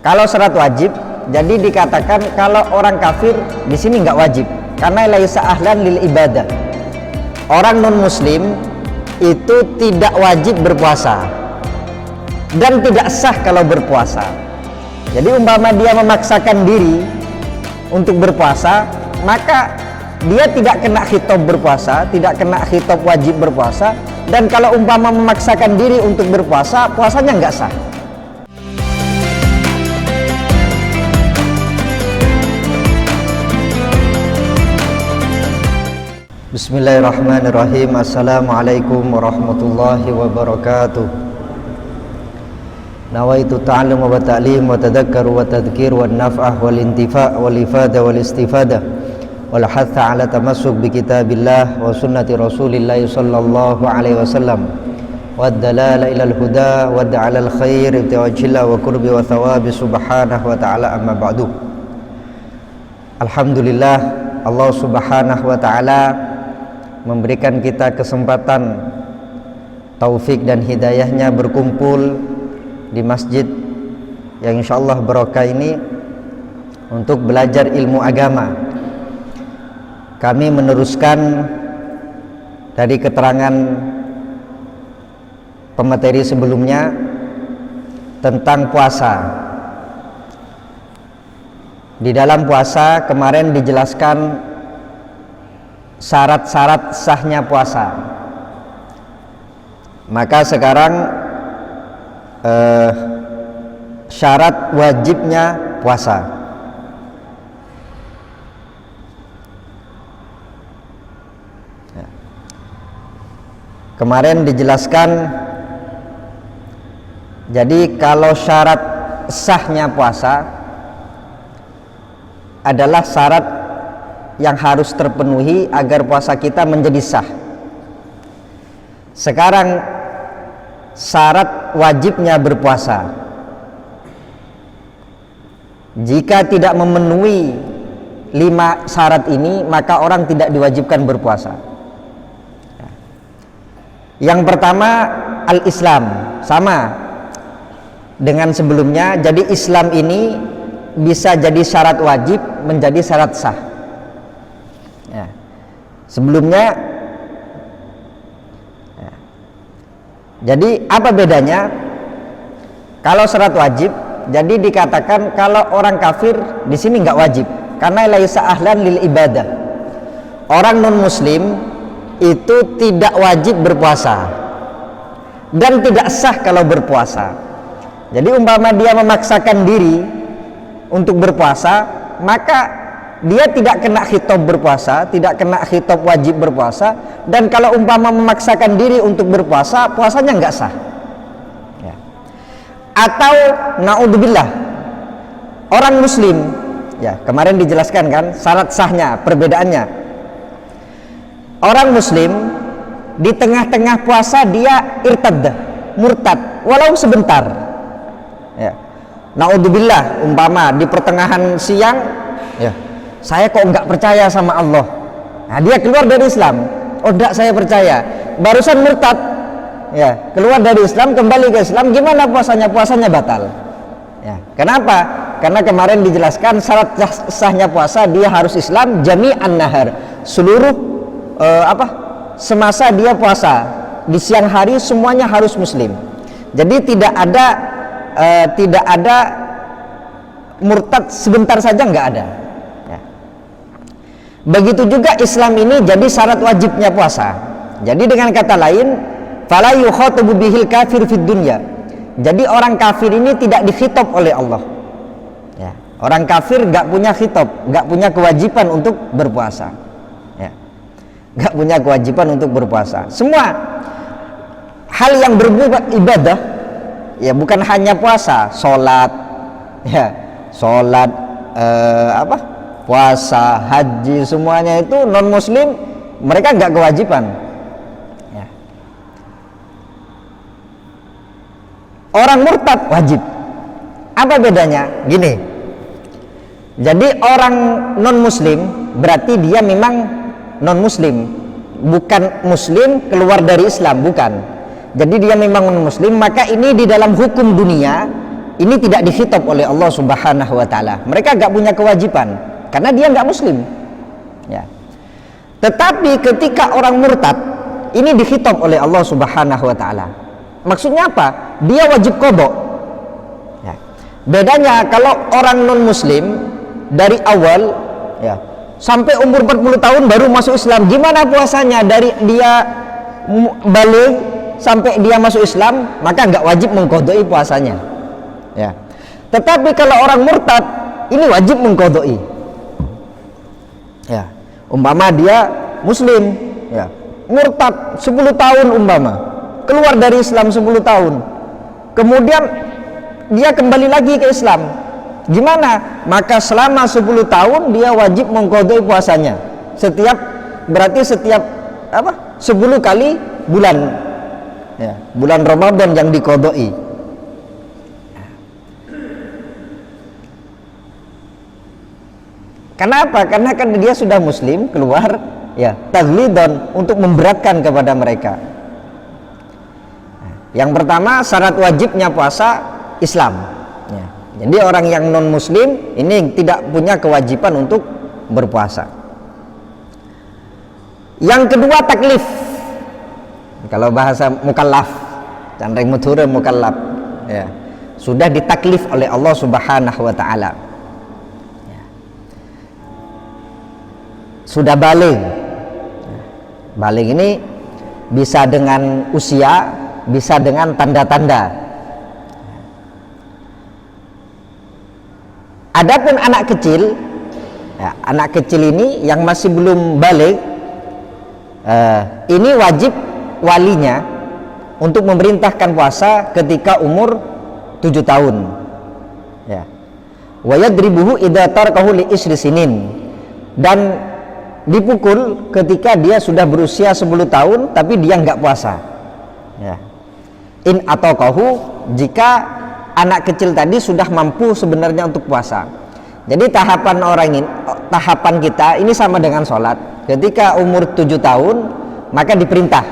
Kalau syarat wajib, jadi dikatakan kalau orang kafir di sini nggak wajib, karena laisa ahlan lil ibadah. Orang non muslim itu tidak wajib berpuasa dan tidak sah kalau berpuasa. Jadi umpama dia memaksakan diri untuk berpuasa, maka dia tidak kena khitab berpuasa, tidak kena khitab wajib berpuasa. Dan kalau umpama memaksakan diri untuk berpuasa, puasanya nggak sah. Bismillahirrahmanirrahim. Assalamualaikum warahmatullahi wabarakatuh. Nawaitu ta'allum wa ta'lim wa tadhakkar wa tadhkir wa naf'ah wal intifa' wal ifada wal istifadah wal hatha ala tamassuk bi kitabillah wa sunnati rasulillah sallallahu alaihi wasallam wa dalala ila al huda wa da'ala al khair ibtiwajillah wa qurbi wa thawabi subhanahu wa ta'ala amma ba'du. Alhamdulillah, Allah subhanahu wa ta'ala memberikan kita kesempatan, taufik dan hidayahnya berkumpul di masjid yang insyaallah barokah ini untuk belajar ilmu agama. Kami meneruskan dari keterangan pemateri sebelumnya tentang puasa. Di dalam puasa kemarin dijelaskan syarat-syarat sahnya puasa. Maka sekarang syarat wajibnya puasa. Kemarin dijelaskan, jadi kalau syarat sahnya puasa adalah syarat yang harus terpenuhi agar puasa kita menjadi sah. Sekarang syarat wajibnya berpuasa. Jika tidak memenuhi 5 syarat ini, maka orang tidak diwajibkan berpuasa. Yang pertama, al-Islam, sama dengan sebelumnya. Jadi Islam ini bisa jadi syarat wajib menjadi syarat sah. Ya. Sebelumnya ya. Jadi apa bedanya? Kalau syarat wajib, jadi dikatakan kalau orang kafir di sini nggak wajib, karena laisa ahlan lil ibadah. Orang non muslim itu tidak wajib berpuasa dan tidak sah kalau berpuasa. Jadi umpama dia memaksakan diri untuk berpuasa, maka dia tidak kena khitab berpuasa, tidak kena khitab wajib berpuasa. Dan kalau umpama memaksakan diri untuk berpuasa, puasanya nggak sah ya. Atau naudzubillah, orang muslim ya, kemarin dijelaskan kan syarat sahnya, perbedaannya. Orang muslim di tengah-tengah puasa dia irtad, murtad, walau sebentar ya. Naudzubillah, umpama di pertengahan siang ya, saya kok nggak percaya sama Allah. Nah, dia keluar dari Islam. Oh enggak, saya percaya. Barusan murtad ya, keluar dari Islam kembali ke Islam, gimana puasanya? Puasanya batal ya. Kenapa? Karena kemarin dijelaskan syarat sahnya puasa dia harus Islam jami'an nahar, seluruh semasa dia puasa di siang hari semuanya harus muslim. Jadi tidak ada murtad sebentar saja, nggak ada. Begitu juga Islam ini jadi syarat wajibnya puasa. Jadi dengan kata lain, fala yukhatabu bihil kafir fid dunya. Jadi orang kafir ini tidak dikhitab oleh Allah. Ya, orang kafir nggak punya khitab, nggak punya kewajiban untuk berpuasa. Ya, nggak punya kewajiban untuk berpuasa. Semua hal yang berbau ibadah, ya bukan hanya puasa, sholat, ya, sholat, puasa, haji, semuanya itu non muslim mereka nggak kewajiban ya. Orang murtad wajib. Apa bedanya? Gini, jadi orang non muslim berarti dia memang non muslim, bukan muslim keluar dari Islam, bukan. Jadi dia memang non muslim, maka ini di dalam hukum dunia ini tidak dikhitab oleh Allah Subhanahu wa taala. Mereka enggak punya kewajiban karena dia enggak muslim. Ya. Tetapi ketika orang murtad ini dikhitab oleh Allah Subhanahu wa taala. Maksudnya apa? Dia wajib qadha. Ya. Bedanya kalau orang non muslim dari awal ya sampai umur 40 tahun baru masuk Islam, gimana puasanya? Dari dia balik sampai dia masuk Islam, maka enggak wajib mengqadai puasanya. Ya. Tetapi kalau orang murtad ini wajib mengqadai. Ya. Umpama dia muslim, ya. Murtad 10 tahun umpama, keluar dari Islam 10 tahun. Kemudian dia kembali lagi ke Islam. Gimana? Maka selama 10 tahun dia wajib mengqadai puasanya. Berarti setiap 10 kali bulan. Ya, bulan Ramadan yang diqadai. Kenapa? Karena kan dia sudah muslim, keluar ya taghlidan, untuk memberatkan kepada mereka. Yang pertama, syarat wajibnya puasa Islam. Ya. Jadi orang yang non muslim ini tidak punya kewajiban untuk berpuasa. Yang kedua, taklif. Kalau bahasa mukallaf, candreng mutura mukallaf, ya. Sudah ditaklif oleh Allah Subhanahu wa taala. Ya. Sudah baligh. Baligh ini bisa dengan usia, bisa dengan tanda-tanda. Adapun anak kecil, ya, anak kecil ini yang masih belum baligh, ini wajib walinya untuk memerintahkan puasa ketika umur 7 tahun. Ya. Wa yadribuhu idza tarakahu li isri sinin, dan dipukul ketika dia sudah berusia 10 tahun tapi dia enggak puasa. Ya. In ataqahu, jika anak kecil tadi sudah mampu sebenarnya untuk puasa. Jadi tahapan kita ini sama dengan sholat. Ketika umur 7 tahun maka diperintah.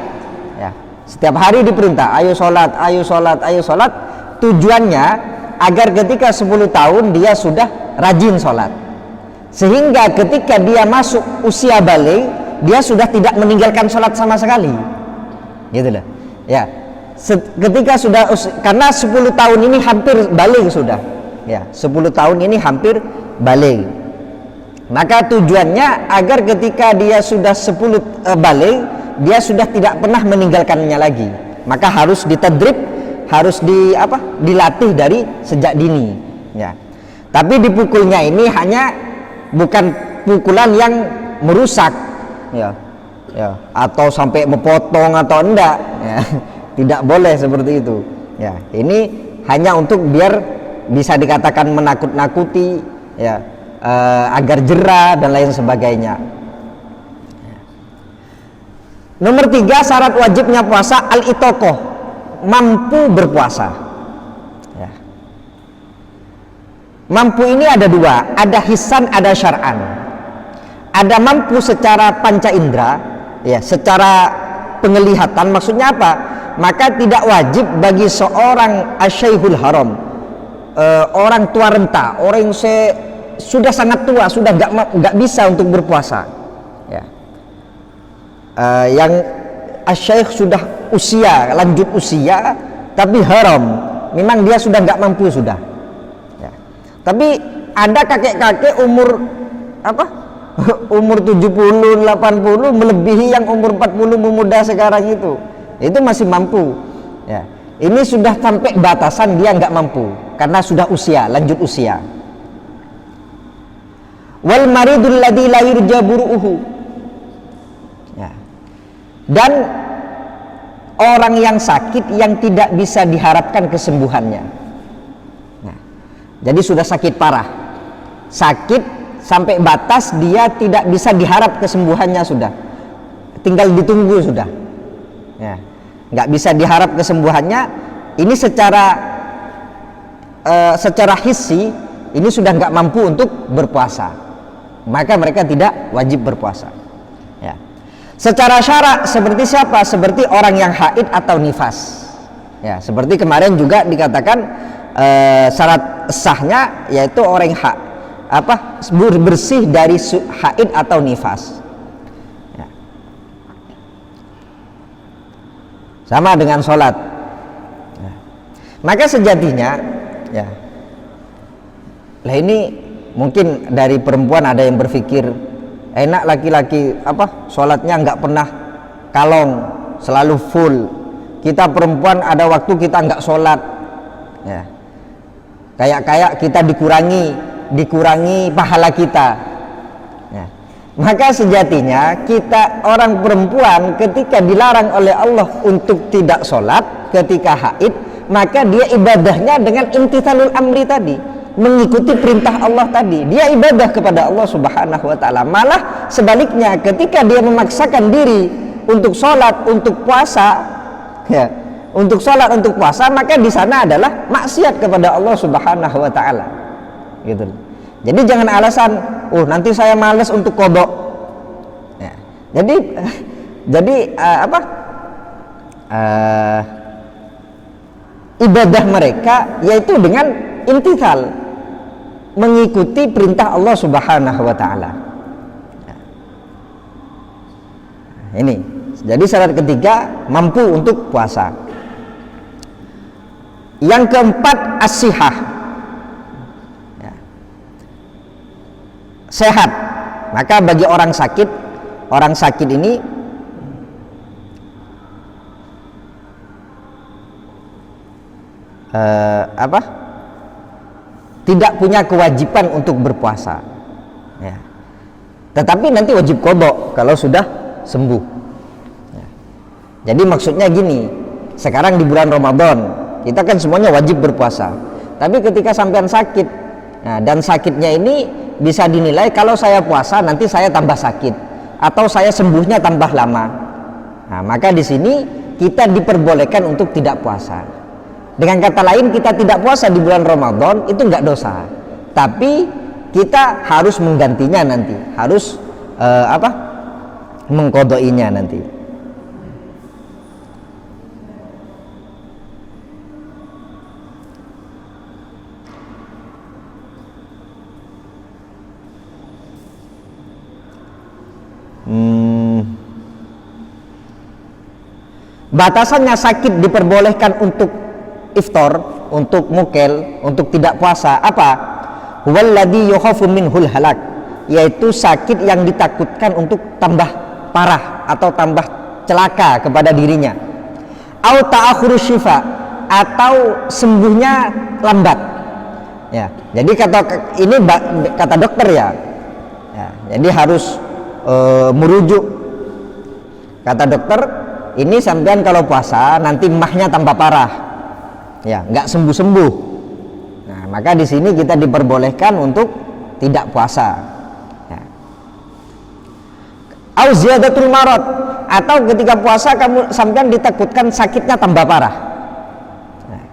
Ya. Setiap hari diperintah, ayo sholat, ayo sholat, ayo sholat. Tujuannya agar ketika 10 tahun dia sudah rajin sholat, sehingga ketika dia masuk usia baligh dia sudah tidak meninggalkan sholat sama sekali, gitu loh. Ya, ketika sudah karena 10 tahun ini hampir baligh sudah, ya 10 tahun ini hampir baligh, maka tujuannya agar ketika dia sudah 10 baligh dia sudah tidak pernah meninggalkannya lagi, maka harus ditadrib, harus dilatih dari sejak dini, ya. Tapi dipukulnya ini hanya bukan pukulan yang merusak, ya, atau sampai memotong atau enggak, ya. Tidak boleh seperti itu, ya. Ini hanya untuk biar bisa dikatakan menakut-nakuti, ya, agar jera dan lain sebagainya. Nomor 3, syarat wajibnya puasa al-itaqah, mampu berpuasa. Ya. Mampu ini ada 2, ada hissan, ada syar'an. Ada mampu secara panca indera, ya, secara penglihatan. Maksudnya apa? Maka tidak wajib bagi seorang asyaikhul haram, orang tua renta, orang yang sudah sangat tua, sudah nggak bisa untuk berpuasa, ya. Yang asyaikh sudah usia, lanjut usia, tapi haram, memang dia sudah nggak mampu sudah, ya. Tapi ada kakek-kakek umur umur 70, 80 melebihi yang umur 40 memuda sekarang itu masih mampu, ya. Ini sudah sampai batasan dia nggak mampu karena sudah usia, lanjut usia. Wal maridul ladzi la yurja buruhu, ya. Dan orang yang sakit yang tidak bisa diharapkan kesembuhannya. Nah, jadi sudah sakit parah, sakit sampai batas dia tidak bisa diharap kesembuhannya, sudah tinggal ditunggu sudah, ya. Nggak bisa diharap kesembuhannya. Ini secara hissi ini sudah nggak mampu untuk berpuasa, maka mereka tidak wajib berpuasa, ya. Secara syarak seperti siapa? Seperti orang yang haid atau nifas, ya. Seperti kemarin juga dikatakan syarat sahnya yaitu orang bersih dari haid atau nifas. Ya. Sama dengan sholat. Ya. Maka sejatinya, ya, lah ini mungkin dari perempuan ada yang berpikir enak laki-laki sholatnya nggak pernah kalong, selalu full. Kita perempuan ada waktu kita nggak sholat, ya. Kayak kita dikurangi pahala kita, ya. Maka sejatinya kita orang perempuan ketika dilarang oleh Allah untuk tidak sholat ketika haid, maka dia ibadahnya dengan imtithalul amri tadi, mengikuti perintah Allah tadi, dia ibadah kepada Allah Subhanahu wa ta'ala. Malah sebaliknya, ketika dia memaksakan diri untuk sholat, untuk puasa, ya, untuk sholat, untuk puasa, maka di sana adalah maksiat kepada Allah Subhanahu wa ta'ala, gitu. Jadi jangan alasan, nanti saya malas untuk qadha. Ya. Jadi ibadah mereka yaitu dengan imtithal, mengikuti perintah Allah Subhanahu wa ta'ala. Ya. Ini jadi syarat ketiga, mampu untuk puasa. Yang keempat, as-sihah, ya, sehat. Maka bagi orang sakit ini tidak punya kewajiban untuk berpuasa, ya. Tetapi nanti wajib qadha kalau sudah sembuh, ya. Jadi maksudnya gini, sekarang di bulan Ramadan kita kan semuanya wajib berpuasa, tapi ketika sampean sakit, nah, dan sakitnya ini bisa dinilai kalau saya puasa nanti saya tambah sakit atau saya sembuhnya tambah lama, nah, maka di sini kita diperbolehkan untuk tidak puasa. Dengan kata lain, kita tidak puasa di bulan Ramadan itu nggak dosa, tapi kita harus menggantinya nanti, harus mengqadainya nanti. Batasannya sakit diperbolehkan untuk iftar, untuk mukel, untuk tidak puasa apa? Huwallazi yukhafu minhul halak, yaitu sakit yang ditakutkan untuk tambah parah atau tambah celaka kepada dirinya. Au ta'akhuru syifa, atau sembuhnya lambat. Ya, jadi kata dokter ya. Ya, jadi harus merujuk. Kata dokter, ini sampean kalau puasa nanti mahnya tambah parah, ya, nggak sembuh-sembuh. Nah, maka di sini kita diperbolehkan untuk tidak puasa. Ya. Au ziyadatul marad, atau ketika puasa kamu sampean ditakutkan sakitnya tambah parah. Nah,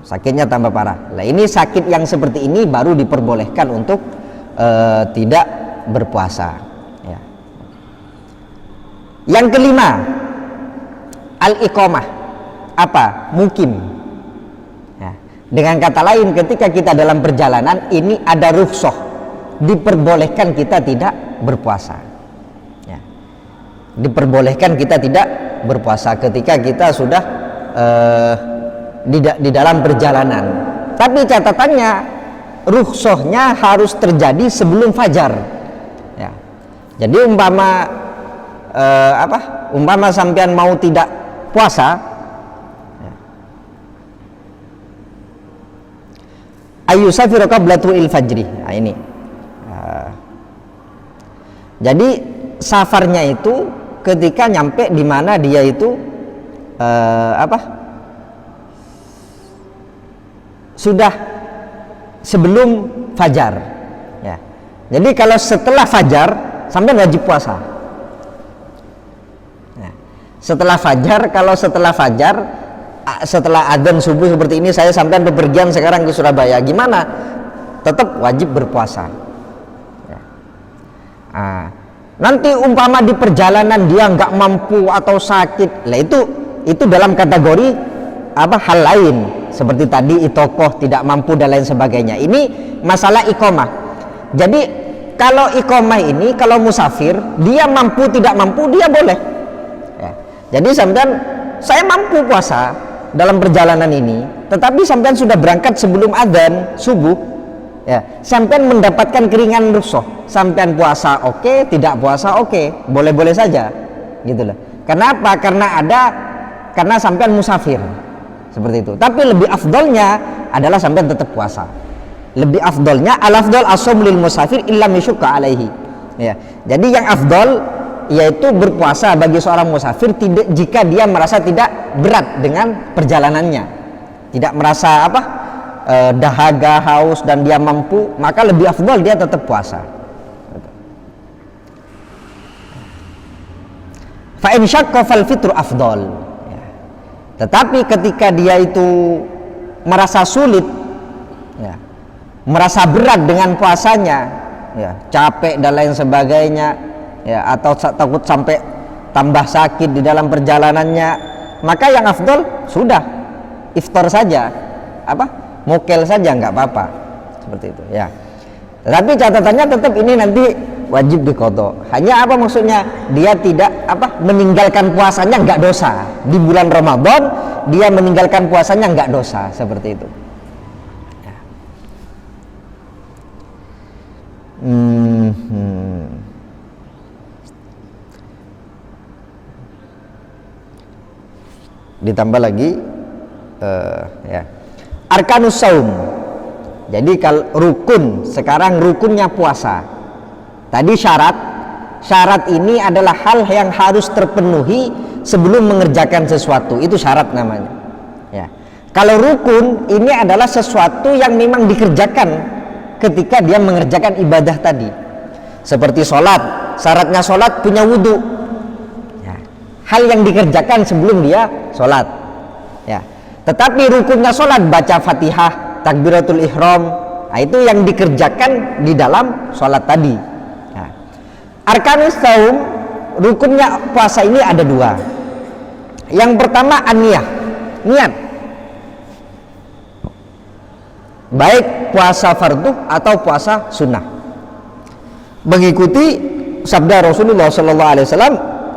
sakitnya tambah parah. Nah, ini sakit yang seperti ini baru diperbolehkan untuk tidak berpuasa. Ya. Yang kelima, al-iqamah, apa? Mukim. Ya. Dengan kata lain, ketika kita dalam perjalanan ini ada rukhsah, diperbolehkan kita tidak berpuasa. Ya. Diperbolehkan kita tidak berpuasa ketika kita sudah di dalam perjalanan. Tapi catatannya, rukhsahnya harus terjadi sebelum fajar. Ya. Jadi umpama sampean mau tidak puasa, ya, ayyusafiru qabla tulu'il fajri. Nah, ini. Jadi safarnya itu ketika nyampe di mana dia itu sudah sebelum fajar. Ya. Jadi kalau setelah fajar sampean wajib puasa. Setelah fajar, kalau setelah fajar, setelah adzan subuh seperti ini, saya sampean bepergian sekarang ke Surabaya, gimana? Tetap wajib berpuasa. Ya. Nanti umpama di perjalanan dia nggak mampu atau sakit, lah itu dalam kategori hal lain seperti tadi itokoh tidak mampu dan lain sebagainya. Ini masalah iqomah. Jadi kalau iqomah ini, kalau musafir dia mampu tidak mampu dia boleh ya. Jadi sampean, saya mampu puasa dalam perjalanan ini, tetapi sampean sudah berangkat sebelum adzan subuh ya, sampean mendapatkan keringanan rukhsah, sampean puasa oke, tidak puasa oke, boleh-boleh saja gitu loh. Kenapa? Karena sampean musafir seperti itu. Tapi lebih afdolnya adalah sampean tetap puasa. Lebih afdolnya, al-afdol as-shaum lil musafir illa misyukka alaihi ya. Jadi yang afdol yaitu berpuasa bagi seorang musafir jika dia merasa tidak berat dengan perjalanannya, tidak merasa dahaga, haus, dan dia mampu, maka lebih afdol dia tetap puasa. Fa in syaqqa fal fitru afdol ya. Tetapi ketika dia itu merasa sulit ya, merasa berat dengan puasanya ya, capek dan lain sebagainya ya, atau takut sampai tambah sakit di dalam perjalanannya, maka yang afdol sudah iftar saja, mokel saja, nggak apa-apa seperti itu ya. Tetapi catatannya tetap ini nanti wajib diqadha. Hanya maksudnya, dia tidak meninggalkan puasanya nggak dosa. Di bulan Ramadan dia meninggalkan puasanya nggak dosa, seperti itu ya. Ditambah lagi ya, arkanus saum. Jadi kalau rukun, sekarang rukunnya puasa. Tadi syarat ini adalah hal yang harus terpenuhi sebelum mengerjakan sesuatu, itu syarat namanya ya. Kalau rukun ini adalah sesuatu yang memang dikerjakan ketika dia mengerjakan ibadah tadi. Seperti sholat, syaratnya sholat punya wudhu ya. Hal yang dikerjakan sebelum dia sholat ya. Tetapi rukunnya sholat baca fatihah, takbiratul ihram, nah itu yang dikerjakan di dalam sholat tadi ya. Arkanus saum, rukunnya puasa ini ada dua. Yang pertama an-niyah, niat, baik puasa fardu atau puasa sunnah, mengikuti sabda Rasulullah SAW,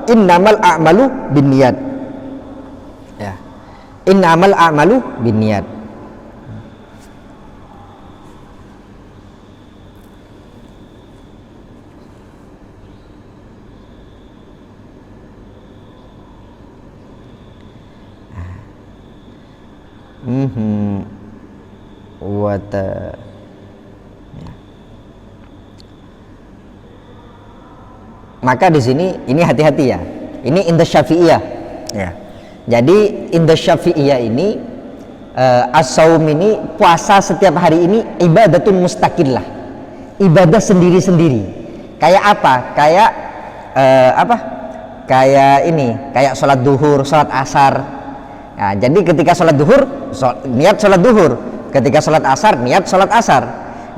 innamal a'malu binniyat ya. Innamal a'malu binniyat. Maka di sini ini hati-hati ya. Ini inda Syafi'iyah ya. Jadi inda Syafi'iyah ini as-saum ini, puasa setiap hari ini ibadatun mustaqillah, ibadah sendiri-sendiri. Kayak apa? Kayak sholat duhur, sholat asar. Nah, jadi ketika sholat duhur niat sholat duhur, ketika sholat asar niat sholat asar.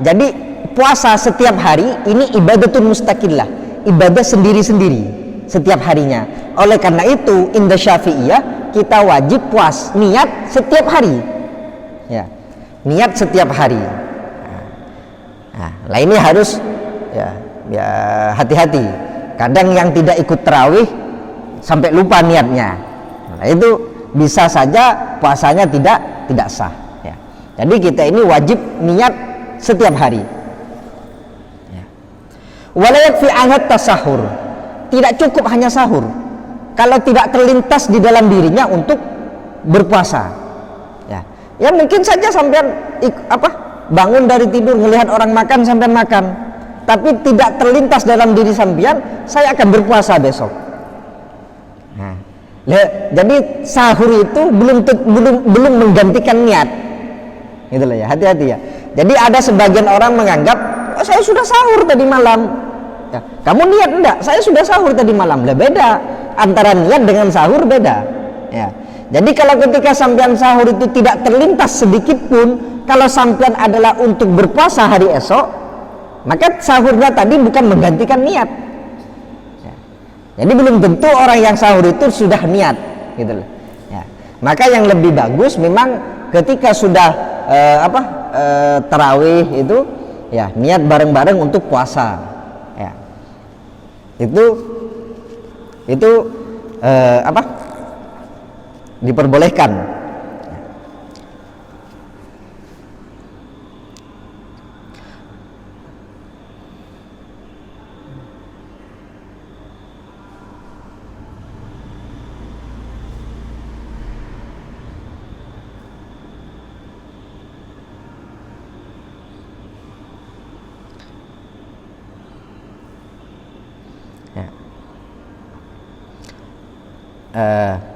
Jadi puasa setiap hari ini ibadatun mustaqillah, ibadah sendiri-sendiri setiap harinya. Oleh karena itu inda Syafi'iyah kita wajib niat setiap hari ya, niat setiap hari. Nah ini harus ya hati-hati. Kadang yang tidak ikut tarawih sampai lupa niatnya, nah itu bisa saja puasanya tidak sah ya. Jadi kita ini wajib niat setiap hari ya. Wala yakfi anhat tasahur, tidak cukup hanya sahur kalau tidak terlintas di dalam dirinya untuk berpuasa ya. Ya mungkin saja sampean bangun dari tidur melihat orang makan, sampean makan, tapi tidak terlintas dalam diri sampean saya akan berpuasa besok. Jadi sahur itu belum menggantikan niat, gitu loh ya, hati-hati ya. Jadi ada sebagian orang menganggap saya sudah sahur tadi malam, ya, kamu niat enggak? Saya sudah sahur tadi malam. Lah beda, antara niat dengan sahur beda, ya. Jadi kalau ketika sampean sahur itu tidak terlintas sedikit pun, kalau sampean adalah untuk berpuasa hari esok, maka sahurnya tadi bukan menggantikan niat. Jadi belum tentu orang yang sahur itu sudah niat, gitu loh. Ya. Maka yang lebih bagus memang ketika sudah tarawih itu ya niat bareng-bareng untuk puasa. Ya. Itu diperbolehkan.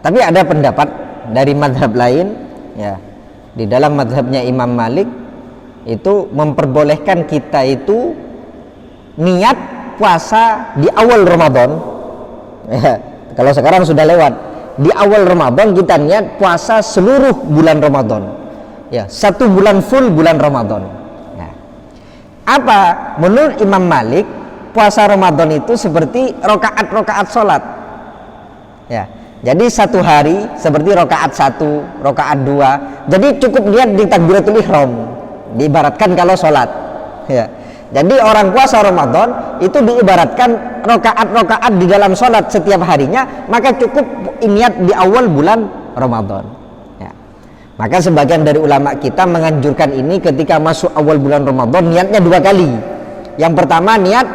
Tapi ada pendapat dari madhab lain, ya, di dalam madhabnya Imam Malik itu memperbolehkan kita itu niat puasa di awal Ramadan. Ya, kalau sekarang sudah lewat, di awal Ramadan kita niat puasa seluruh bulan Ramadan. Ya, 1 bulan full bulan Ramadan. Ya. Apa menurut Imam Malik puasa Ramadan itu seperti rokaat sholat. Ya. Jadi 1 hari seperti rokaat 1, rokaat 2. Jadi cukup niat di takbiratul ihram, diibaratkan kalau sholat. Ya. Jadi orang puasa Ramadan itu diibaratkan rokaat di dalam sholat setiap harinya, maka cukup niat di awal bulan Ramadan. Ya. Maka sebagian dari ulama kita menganjurkan ini ketika masuk awal bulan Ramadan niatnya 2 kali. Yang pertama niat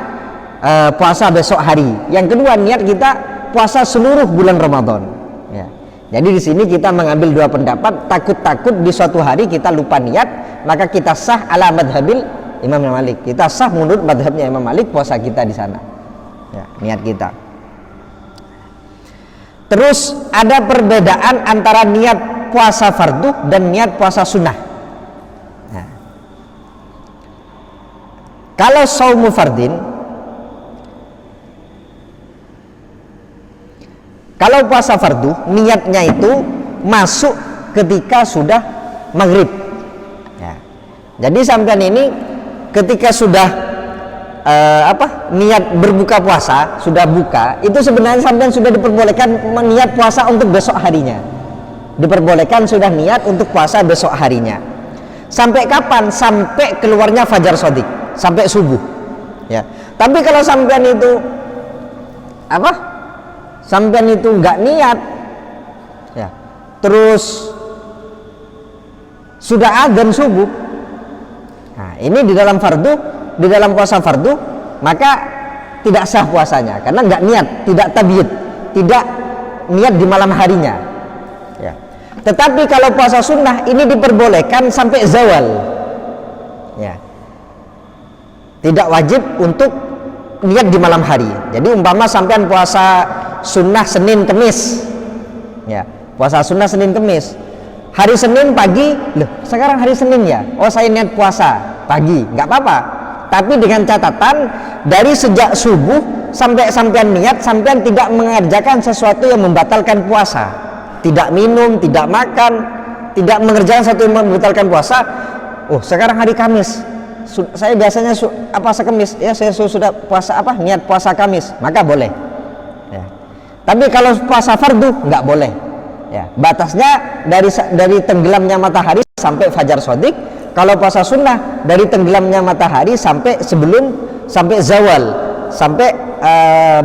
puasa besok hari. Yang kedua niat kita puasa seluruh bulan Ramadan. Ya. Jadi di sini kita mengambil 2 pendapat. Takut-takut di suatu hari kita lupa niat, maka kita sah ala madhabil Imam Malik. Kita sah menurut madhabnya Imam Malik puasa kita di sana. Ya, niat kita. Terus ada perbedaan antara niat puasa fardu dan niat puasa sunnah. Nah. Kalau saumu fardin, kalau puasa fardu niatnya itu masuk ketika sudah maghrib. Ya. Jadi sampean ini ketika sudah niat berbuka puasa, sudah buka, itu sebenarnya sampean sudah diperbolehkan niat puasa untuk besok harinya. Diperbolehkan sudah niat untuk puasa besok harinya. Sampai kapan? Sampai keluarnya fajar shadiq, sampai subuh. Ya. Tapi kalau sampean itu sampean itu nggak niat, ya, terus sudah adzan subuh, nah ini di dalam fardu, di dalam puasa fardu, maka tidak sah puasanya karena nggak niat, tidak tabiat, tidak niat di malam harinya. Ya. Tetapi kalau puasa sunnah ini diperbolehkan sampai zawal, ya, tidak wajib untuk niat di malam hari. Jadi umpama sampean puasa sunnah Senin Kemis, ya, puasa sunnah Senin Kemis, hari Senin pagi, loh sekarang hari Senin ya, oh saya niat puasa pagi, nggak apa-apa, tapi dengan catatan dari sejak subuh sampai sampean niat, sampean tidak mengerjakan sesuatu yang membatalkan puasa, tidak minum, tidak makan, tidak mengerjakan sesuatu yang membatalkan puasa. Oh sekarang hari Kamis, saya biasanya sekemis, ya saya sudah puasa niat puasa Kamis, maka boleh. Ya. Tapi kalau puasa fardu nggak boleh. Ya, batasnya dari tenggelamnya matahari sampai fajar shadiq. Kalau puasa sunnah dari tenggelamnya matahari sampai zawal, sampai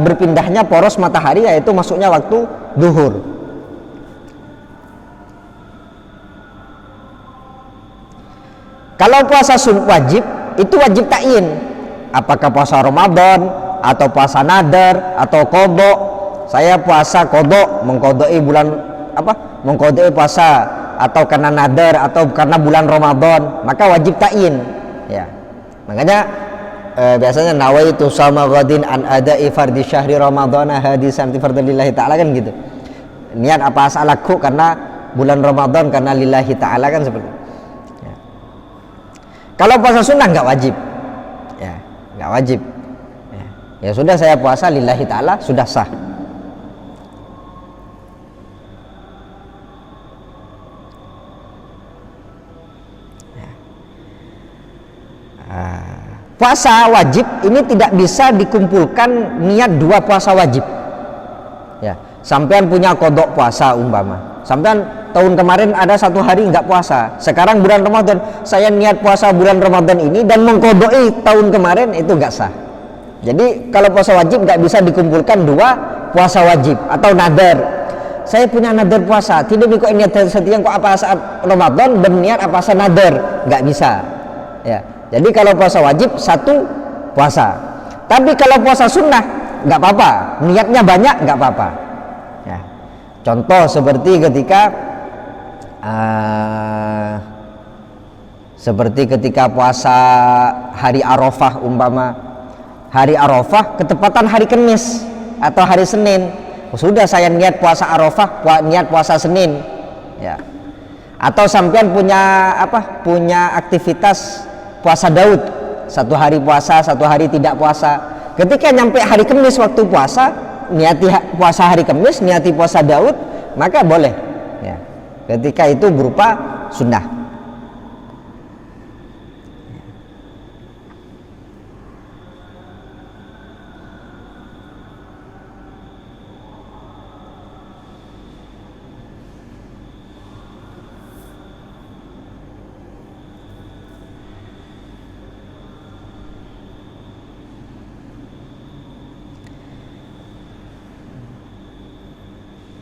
berpindahnya poros matahari, yaitu masuknya waktu duhur. Kalau puasa wajib, itu wajib ta'yin. Apakah puasa Ramadan atau puasa nadar atau qadha. Saya puasa qadha, mengqadha'i puasa, atau karena nadar atau karena bulan Ramadan, maka wajib ta'yin. Ya. Makanya biasanya nawaitu sama ghadin an ada'i fardhi syahri ramadhana hadisan fardlillahi ta'ala, kan gitu. Niat apa asalaku karena bulan Ramadan, karena lillahi ta'ala, kan seperti itu. Ya. Kalau puasa sunnah nggak wajib. Ya, nggak wajib. Ya sudah, saya puasa lillahi ta'ala, sudah sah. Puasa wajib ini tidak bisa dikumpulkan niat 2 puasa wajib. Ya, sampean punya kodok puasa umpama, sampean tahun kemarin ada 1 hari nggak puasa, sekarang bulan Ramadan saya niat puasa bulan Ramadan ini dan mengkodoi tahun kemarin, itu nggak sah. Jadi kalau puasa wajib nggak bisa dikumpulkan 2 puasa wajib atau nadar. Saya punya nadar puasa, tidak bisa niat setia kok apa saat Ramadan dan niat apa saat nadar, nggak bisa. Ya, jadi kalau puasa wajib 1 puasa. Tapi kalau puasa sunnah nggak apa-apa, niatnya banyak nggak apa-apa. Ya. Contoh seperti ketika puasa hari Arafah umpama, hari Arafah ketepatan hari Kamis atau hari Senin, sudah saya niat puasa Arafah, niat puasa Senin, ya. Atau sampean punya aktivitas puasa Daud, 1 hari puasa 1 hari tidak puasa, ketika nyampe hari Kamis waktu puasa niati puasa hari Kamis, niati puasa Daud, maka boleh, ya, ketika itu berupa sunnah.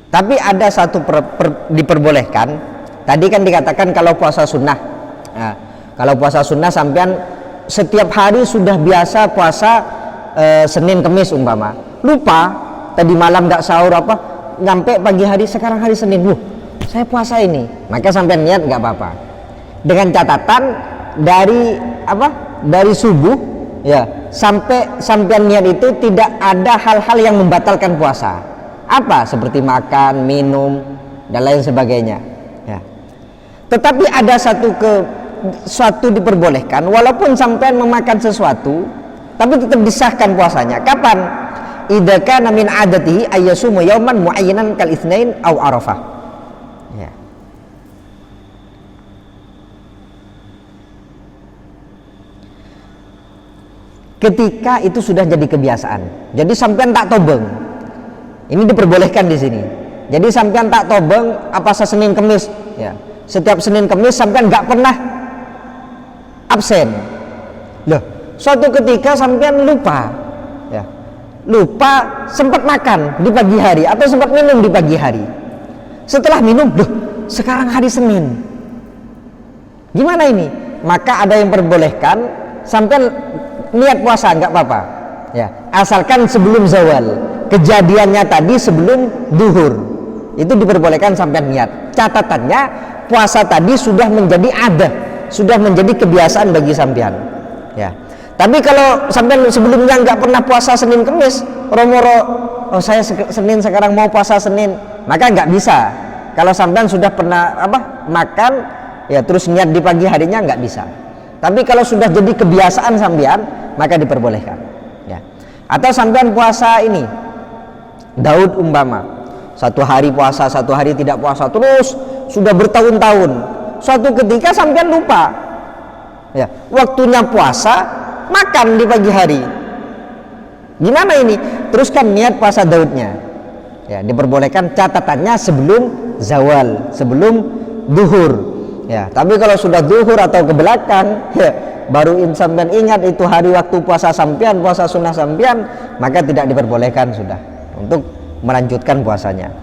Tapi ada satu diperbolehkan. Tadi kan dikatakan kalau puasa sunnah. Nah, kalau puasa sunnah sampean setiap hari sudah biasa puasa Senin Kamis umpama. Lupa tadi malam nggak sahur nyampe pagi hari sekarang hari Senin. Saya puasa ini. Maka sampean niat nggak apa-apa. Dengan catatan dari subuh ya sampai sampean niat itu tidak ada hal-hal yang membatalkan puasa. Seperti makan, minum, dan lain sebagainya, ya. Tetapi ada suatu diperbolehkan, walaupun sampean memakan sesuatu, tapi tetap disahkan puasanya. Kapan? Idza kana min adatihi ayyasumu yauman muayyanan kal itsnain aw arafah. Ya. Ketika itu sudah jadi kebiasaan, jadi sampean tak tobeng. Ini diperbolehkan di sini. Jadi sampean tak tobeng Senin Kamis, ya. Setiap Senin Kamis sampean nggak pernah absen. Loh, suatu ketika sampean lupa, ya. Lupa sempat makan di pagi hari atau sempat minum di pagi hari. Setelah minum, sekarang hari Senin. Gimana ini? Maka ada yang perbolehkan sampean niat puasa nggak apa-apa, ya. Asalkan sebelum zawal. Kejadiannya tadi sebelum duhur itu diperbolehkan sampai niat. Catatannya puasa tadi sudah menjadi sudah menjadi kebiasaan bagi sampean, ya. Tapi kalau sampean sebelumnya nggak pernah puasa Senin Kamis, saya Senin sekarang mau puasa Senin, maka nggak bisa. Kalau sampean sudah pernah makan, ya terus niat di pagi harinya nggak bisa. Tapi kalau sudah jadi kebiasaan sampean, maka diperbolehkan, ya. Atau sampean puasa ini Daud umpama, 1 hari puasa 1 hari tidak puasa terus sudah bertahun-tahun. Suatu ketika sampean lupa, ya, waktunya puasa makan di pagi hari. Gimana ini? Teruskan niat puasa Daudnya, ya. Diperbolehkan, catatannya sebelum zawal, sebelum duhur, ya. Tapi kalau sudah duhur atau ke belakang, ya, baru sampean ingat itu hari waktu puasa sampean, puasa sunnah sampean, maka tidak diperbolehkan sudah untuk melanjutkan puasanya.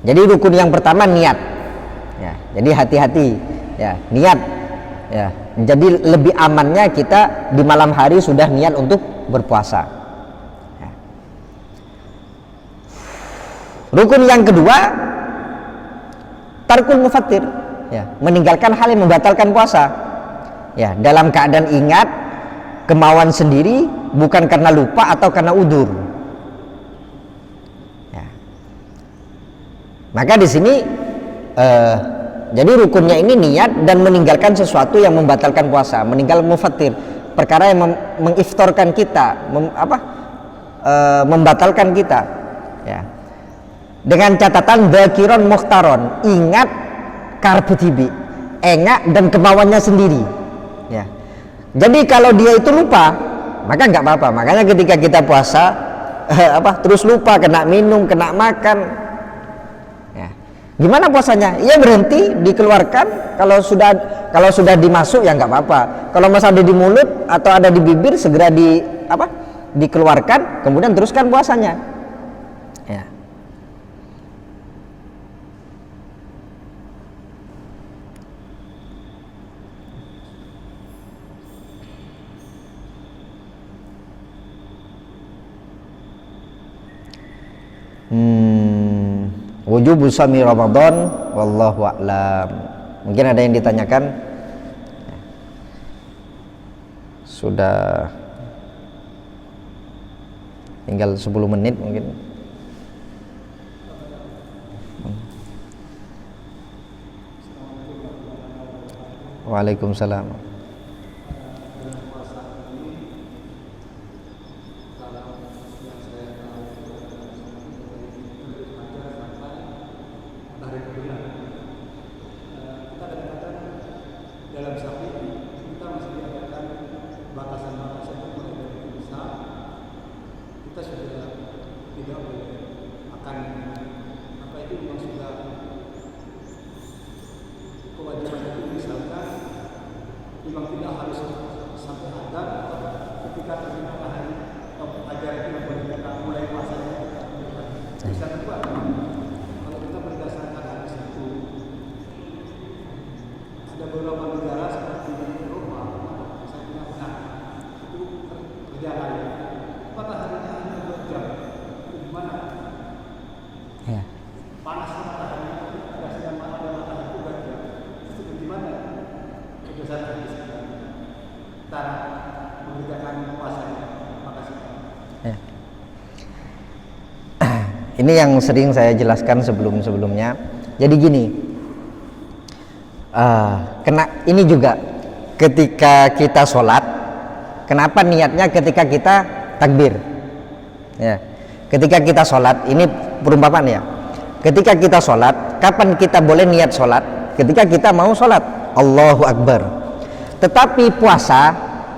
Jadi rukun yang pertama niat, ya. Jadi hati-hati, ya, niat, ya. Jadi lebih amannya kita di malam hari sudah niat untuk berpuasa, ya. Rukun yang kedua tarkul mufattir, ya, meninggalkan hal yang membatalkan puasa, ya, dalam keadaan ingat, kemauan sendiri, bukan karena lupa atau karena udzur. Maka di sini jadi rukunnya ini niat dan meninggalkan sesuatu yang membatalkan puasa, meninggal mufattir, perkara yang mengiftorkan kita, membatalkan kita, ya. Dengan catatan dzakiron mukhtaron, ingat karputibi, engak dan kemauannya sendiri, ya. Jadi kalau dia itu lupa, maka nggak apa-apa. Makanya ketika kita puasa terus lupa, kena minum, kena makan, Gimana puasanya? Ya berhenti, dikeluarkan. Kalau sudah dimasuk ya nggak apa-apa. Kalau masih ada di mulut atau ada di bibir, segera dikeluarkan, kemudian teruskan puasanya. Ya. Wujub sami Ramadan wallahu a'lam. Mungkin ada yang ditanyakan. Sudah tinggal 10 menit mungkin. Waalaikumsalam. Ini yang sering saya jelaskan sebelum-sebelumnya. Jadi gini, ini juga ketika kita sholat, kenapa niatnya ketika kita takbir? Ya, ketika kita sholat, ini perumpamaan ya. Ketika kita sholat, kapan kita boleh niat sholat? Ketika kita mau sholat, Allahu Akbar. Tetapi puasa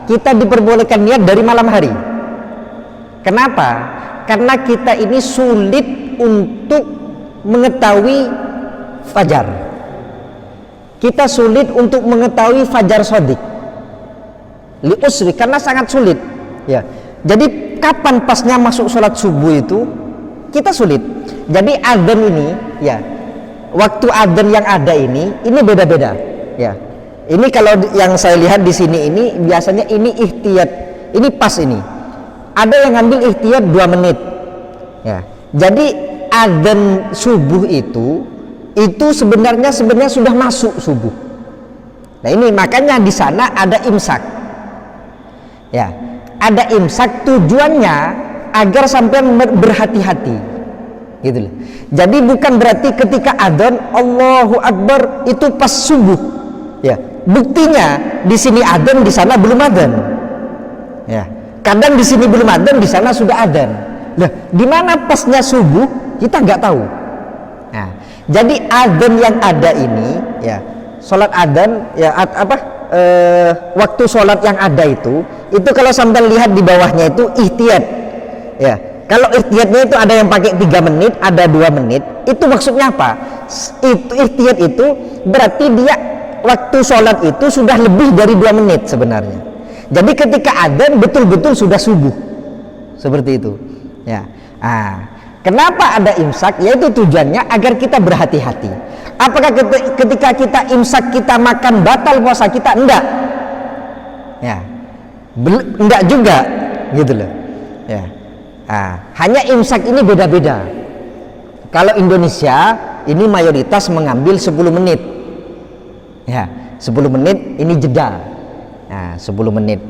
kita diperbolehkan niat dari malam hari. Kenapa? Karena kita ini sulit untuk mengetahui fajar. Kita sulit untuk mengetahui fajar shadiq. Li usri, karena sangat sulit. Ya. Jadi kapan pasnya masuk sholat subuh itu kita sulit. Jadi adzan ini, ya, waktu adzan yang ada ini beda-beda. Ya. Ini kalau yang saya lihat di sini ini biasanya ini ihtiyat, ini pas ini. Ada yang ngambil ihtiyat 2 menit. Ya. Jadi adzan subuh itu sebenarnya sudah masuk subuh. Nah, ini makanya di sana ada imsak. Ya. Ada imsak tujuannya agar sampai berhati-hati. Gitu loh. Jadi bukan berarti ketika adzan Allahu Akbar itu pas subuh. Ya. Buktinya di sini adzan, di sana belum adzan. Ya. Kadang di sini belum adzan, di sana sudah adzan. Nah, di mana pasnya subuh kita nggak tahu. Nah, jadi adzan yang ada ini, ya, sholat adzan, ya, waktu sholat yang ada itu kalau sampai lihat di bawahnya itu ihtiyat. Ya, kalau ihtiyatnya itu ada yang pakai 3 menit, ada 2 menit. Itu maksudnya apa? Itu ihtiyat itu berarti dia waktu sholat itu sudah lebih dari 2 menit sebenarnya. Jadi ketika adzan betul-betul sudah subuh, seperti itu. Ya, kenapa ada imsak? Yaitu tujuannya agar kita berhati-hati. Apakah ketika kita imsak kita makan batal puasa kita? Enggak. Ya, enggak juga, gitu loh. Ya, hanya imsak ini beda-beda. Kalau Indonesia ini mayoritas mengambil 10 menit. Ya, 10 menit ini jeda. Nah, 10 menit.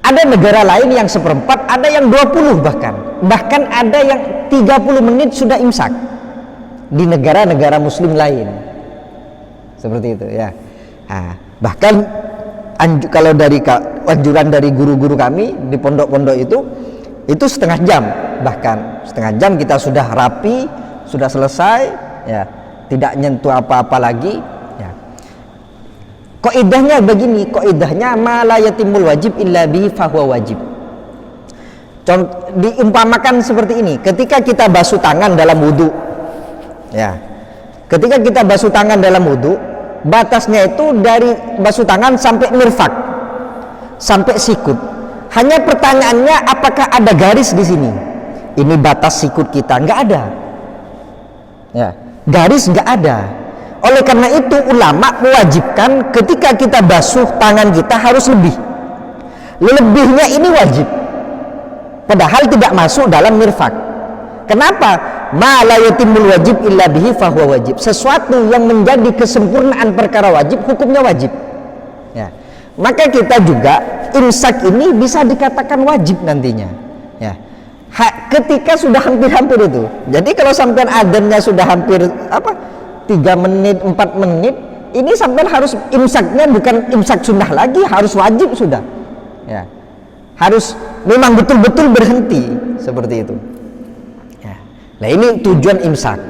Ada negara lain yang 1/4, ada yang 20 bahkan ada yang 30 menit sudah imsak di negara-negara muslim lain. Seperti itu ya. Bahkan kalau dari anjuran dari guru-guru kami di pondok-pondok itu setengah jam, bahkan setengah jam kita sudah rapi, sudah selesai ya, tidak nyentuh apa-apa lagi. Kaidahnya begini, kaidahnya ma la yatimul wajib illa bihi fahuwa wajib. Diumpamakan seperti ini, ketika kita basuh tangan dalam wudu, ya, Ketika kita basuh tangan dalam wudhu, batasnya itu dari basuh tangan sampai mirfak, sampai sikut. Hanya pertanyaannya, apakah ada garis di sini? Ini batas sikut kita, nggak ada. Ya, garis nggak ada. Oleh karena itu ulama mewajibkan ketika kita basuh tangan kita harus lebih. Lebihnya ini wajib. Padahal tidak masuk dalam mirfak. Kenapa? Ma la yatimul wajib illa bihi fahuwa wajib. Sesuatu yang menjadi kesempurnaan perkara wajib, hukumnya wajib. Ya. Maka kita juga imsak ini bisa dikatakan wajib nantinya. Ya. Ketika sudah hampir-hampir itu. Jadi kalau sampai adzannya sudah hampir 3 menit, 4 menit, ini sampai harus imsaknya bukan imsak sunnah lagi, harus wajib sudah. Ya. Harus memang betul-betul berhenti seperti itu. Ya. Nah, ini tujuan imsak.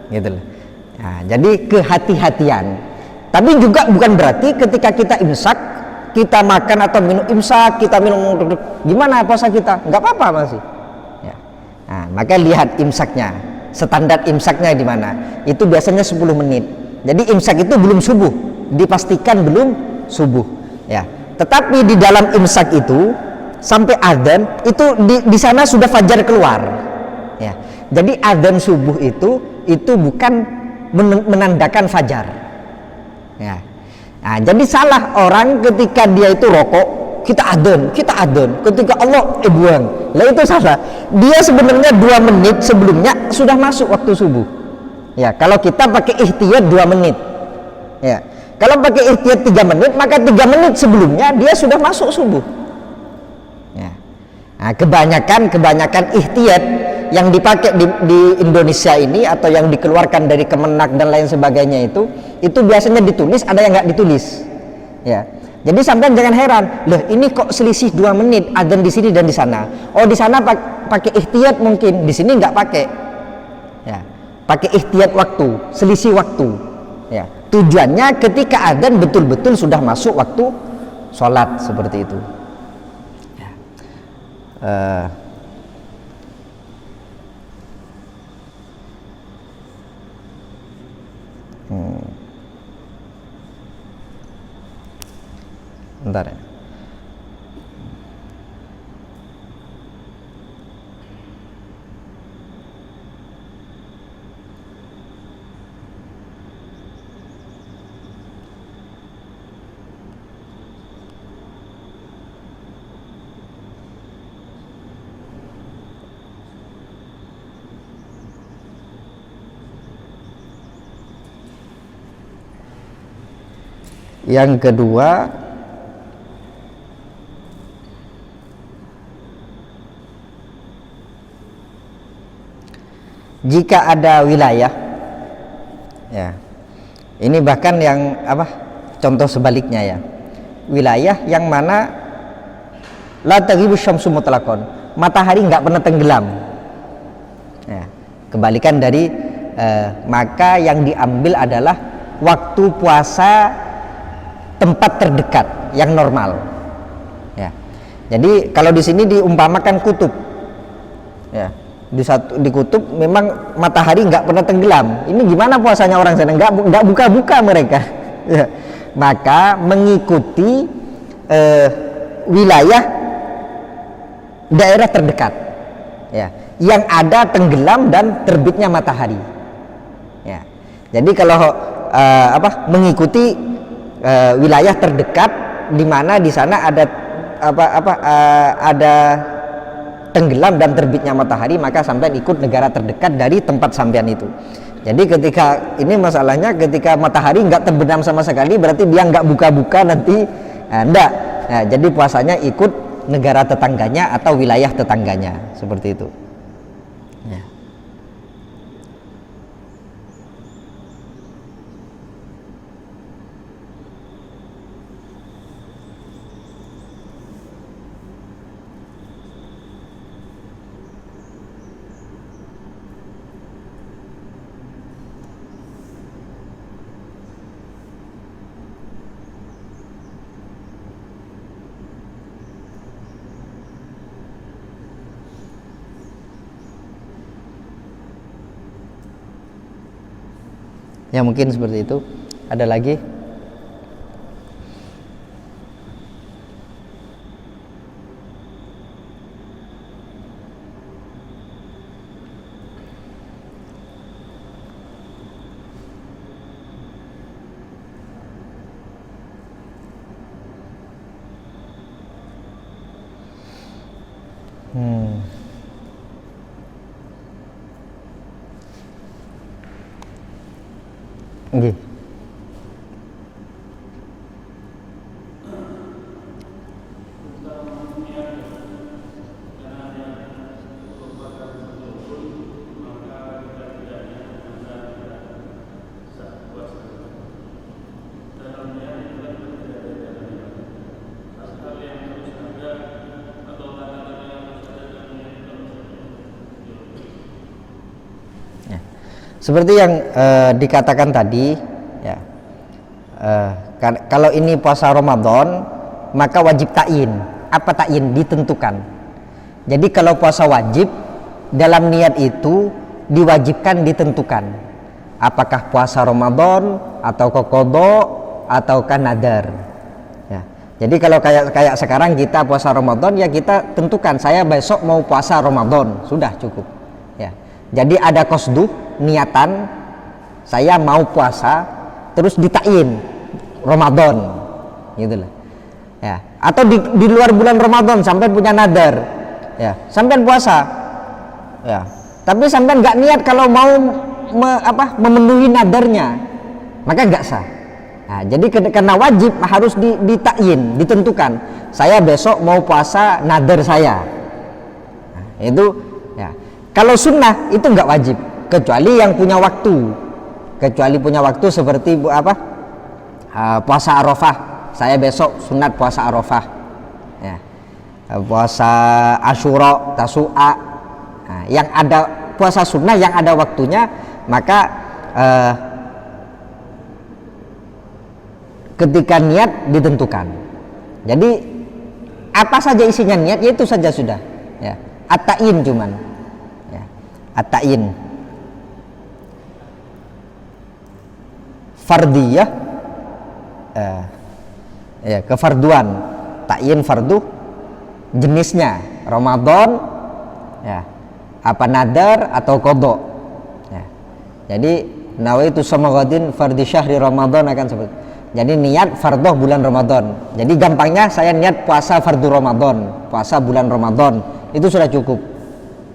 Gitu loh. Nah, jadi kehati-hatian. Tapi juga bukan berarti ketika kita imsak, kita makan atau minum imsak, kita minum gimana puasa kita? Enggak apa-apa masih. Ya. Nah, maka lihat imsaknya. Standar imsaknya di mana? Itu biasanya 10 menit. Jadi imsak itu belum subuh, dipastikan belum subuh. Ya. Tetapi di dalam imsak itu sampai adzan itu di sana sudah fajar keluar. Ya. Jadi adzan subuh itu bukan menandakan fajar. Ya. Nah, jadi salah orang ketika dia itu rokok, kita adzan. Ketika Allah buang, lah itu salah. Dia sebenarnya 2 menit sebelumnya sudah masuk waktu subuh. Ya, kalau kita pakai ihtiyat 2 menit. Ya, kalau pakai ihtiyat 3 menit, maka 3 menit sebelumnya dia sudah masuk subuh. Ya. Nah, kebanyakan ihtiyat yang dipakai di Indonesia ini atau yang dikeluarkan dari Kemenak dan lain sebagainya itu biasanya ditulis, ada yang nggak ditulis. Ya. Jadi sampai jangan heran, loh ini kok selisih 2 menit adzan di sini dan di sana. Oh di sana pakai ihtiyat mungkin, di sini nggak pakai. Ya, pakai ihtiyat waktu, selisih waktu. Ya, tujuannya ketika adzan betul-betul sudah masuk waktu sholat seperti itu. Ya. Bentar ya. Yang kedua, jika ada wilayah, ya, ini bahkan yang contoh sebaliknya ya, wilayah yang mana la taghibu syamsu mutlaqan, matahari nggak pernah tenggelam. Ya, kebalikan dari maka yang diambil adalah waktu puasa tempat terdekat yang normal. Ya, jadi kalau di sini diumpamakan kutub, ya. Di kutub memang matahari nggak pernah tenggelam. Ini gimana puasanya orang sana? Nggak buka-buka mereka. Ya. Maka mengikuti wilayah daerah terdekat, ya, yang ada tenggelam dan terbitnya matahari. Ya. Jadi kalau mengikuti wilayah terdekat di mana di sana ada ada tenggelam dan terbitnya matahari, maka sampean ikut negara terdekat dari tempat sampean itu. Jadi ketika ini masalahnya ketika matahari nggak terbenam sama sekali, berarti dia nggak buka-buka nanti, enggak. Nah, jadi puasanya ikut negara tetangganya atau wilayah tetangganya seperti itu. Ya. Ya mungkin seperti itu. Ada lagi? Nggih. Seperti yang dikatakan tadi, ya, kalau ini puasa Ramadan maka wajib ta'yin. Apa ta'yin? Ditentukan. Jadi kalau puasa wajib, dalam niat itu diwajibkan ditentukan. Apakah puasa Ramadan atau qadha ataukah nadar. Ya. Jadi kalau kayak sekarang kita puasa Ramadan, ya kita tentukan, saya besok mau puasa Ramadan, sudah cukup. Ya. Jadi ada qasduh, niatan saya mau puasa, terus ditakyin Ramadan gitu loh ya. Atau di luar bulan Ramadan sampai punya nadar ya, sampai puasa ya, tapi sampai nggak niat kalau mau memenuhi nadarnya, maka nggak sah. Nah, jadi karena wajib harus ditakyin, ditentukan, saya besok mau puasa nadar saya. Nah, itu ya. Kalau sunnah itu nggak wajib, kecuali yang punya waktu, seperti puasa Arafah. Saya besok sunat puasa Arafah ya. Puasa Asyura, Tasu'a, nah, yang ada puasa sunnah yang ada waktunya, maka ketika niat ditentukan. Jadi apa saja isinya niat, ya itu saja sudah ya. At-ta'yin cuman ya. At-ta'yin fardiyah ya, kefarduan, ta'yin fardu, jenisnya Ramadan ya, apa nadar atau qadha ya. Jadi nawaitu samaghadin fardhi syahri Ramadan akan sebut. Jadi niat fardhu bulan Ramadan. Jadi gampangnya saya niat puasa fardu Ramadan, puasa bulan Ramadan, itu sudah cukup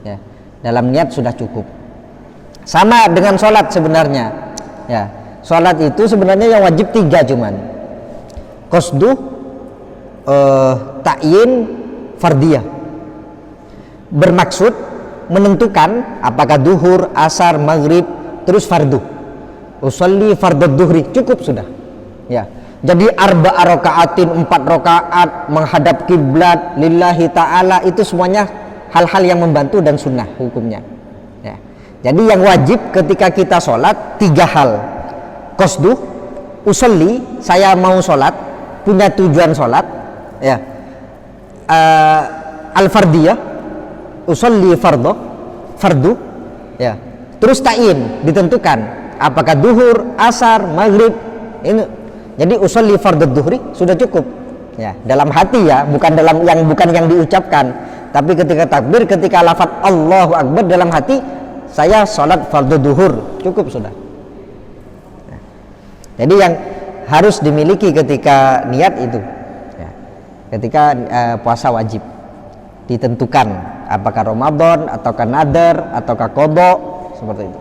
ya. Dalam niat sudah cukup. Sama dengan sholat sebenarnya ya. Sholat itu sebenarnya yang wajib 3 cuman qasdu, ta'yin, fardiyah. Bermaksud menentukan apakah duhur, asar, maghrib, terus fardu. Usolli fardhu duhri, cukup sudah ya. Jadi arba'a raka'atin, 4 rakaat menghadap kiblat lillahi ta'ala, itu semuanya hal-hal yang membantu dan sunnah hukumnya ya. Jadi yang wajib ketika kita sholat 3 hal: qasdu, usolli, saya mau sholat, punya tujuan sholat ya. Al-fardiyah, usolli fardu ya. Terus ta'yin, ditentukan apakah duhur, asar, maghrib ini. Jadi usolli fardhu duhri sudah cukup ya, dalam hati ya, bukan yang diucapkan, tapi ketika takbir, ketika lafaz Allahu Akbar dalam hati, saya sholat fardhu duhur, cukup sudah. Jadi yang harus dimiliki ketika niat itu ya, ketika puasa wajib ditentukan apakah Ramadan ataukah nadar ataukah qadha, seperti itu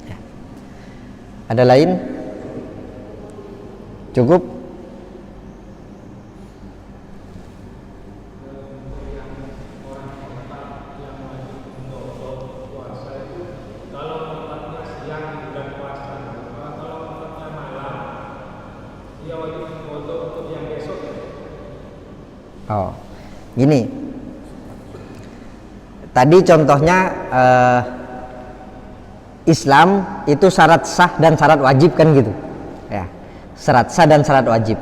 ya. Ada lain? Cukup? Oh, gini. Tadi contohnya Islam itu syarat sah dan syarat wajib kan gitu. Ya, syarat sah dan syarat wajib.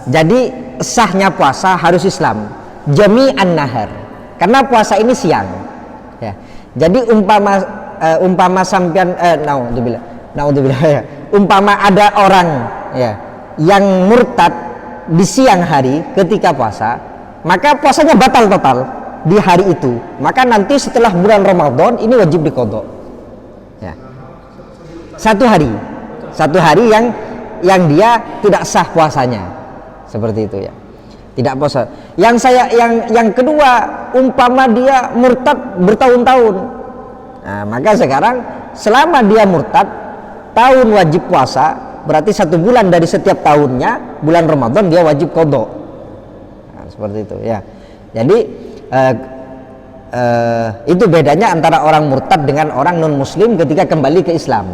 Jadi sahnya puasa harus Islam, jami'an nahar. Karena puasa ini siang. Ya. Jadi umpama sampean naudzubillah ya. Umpama ada orang ya yang murtad di siang hari ketika puasa, maka puasanya batal total di hari itu. Maka nanti setelah bulan Ramadan ini wajib diqadha. Ya. Satu hari yang dia tidak sah puasanya. Seperti itu ya. Tidak puasa. Yang kedua, umpama dia murtad bertahun-tahun. Nah, maka sekarang selama dia murtad tahun wajib puasa, berarti 1 bulan dari setiap tahunnya bulan Ramadan dia wajib qadha. Nah, seperti itu ya. Jadi itu bedanya antara orang murtad dengan orang non muslim ketika kembali ke Islam.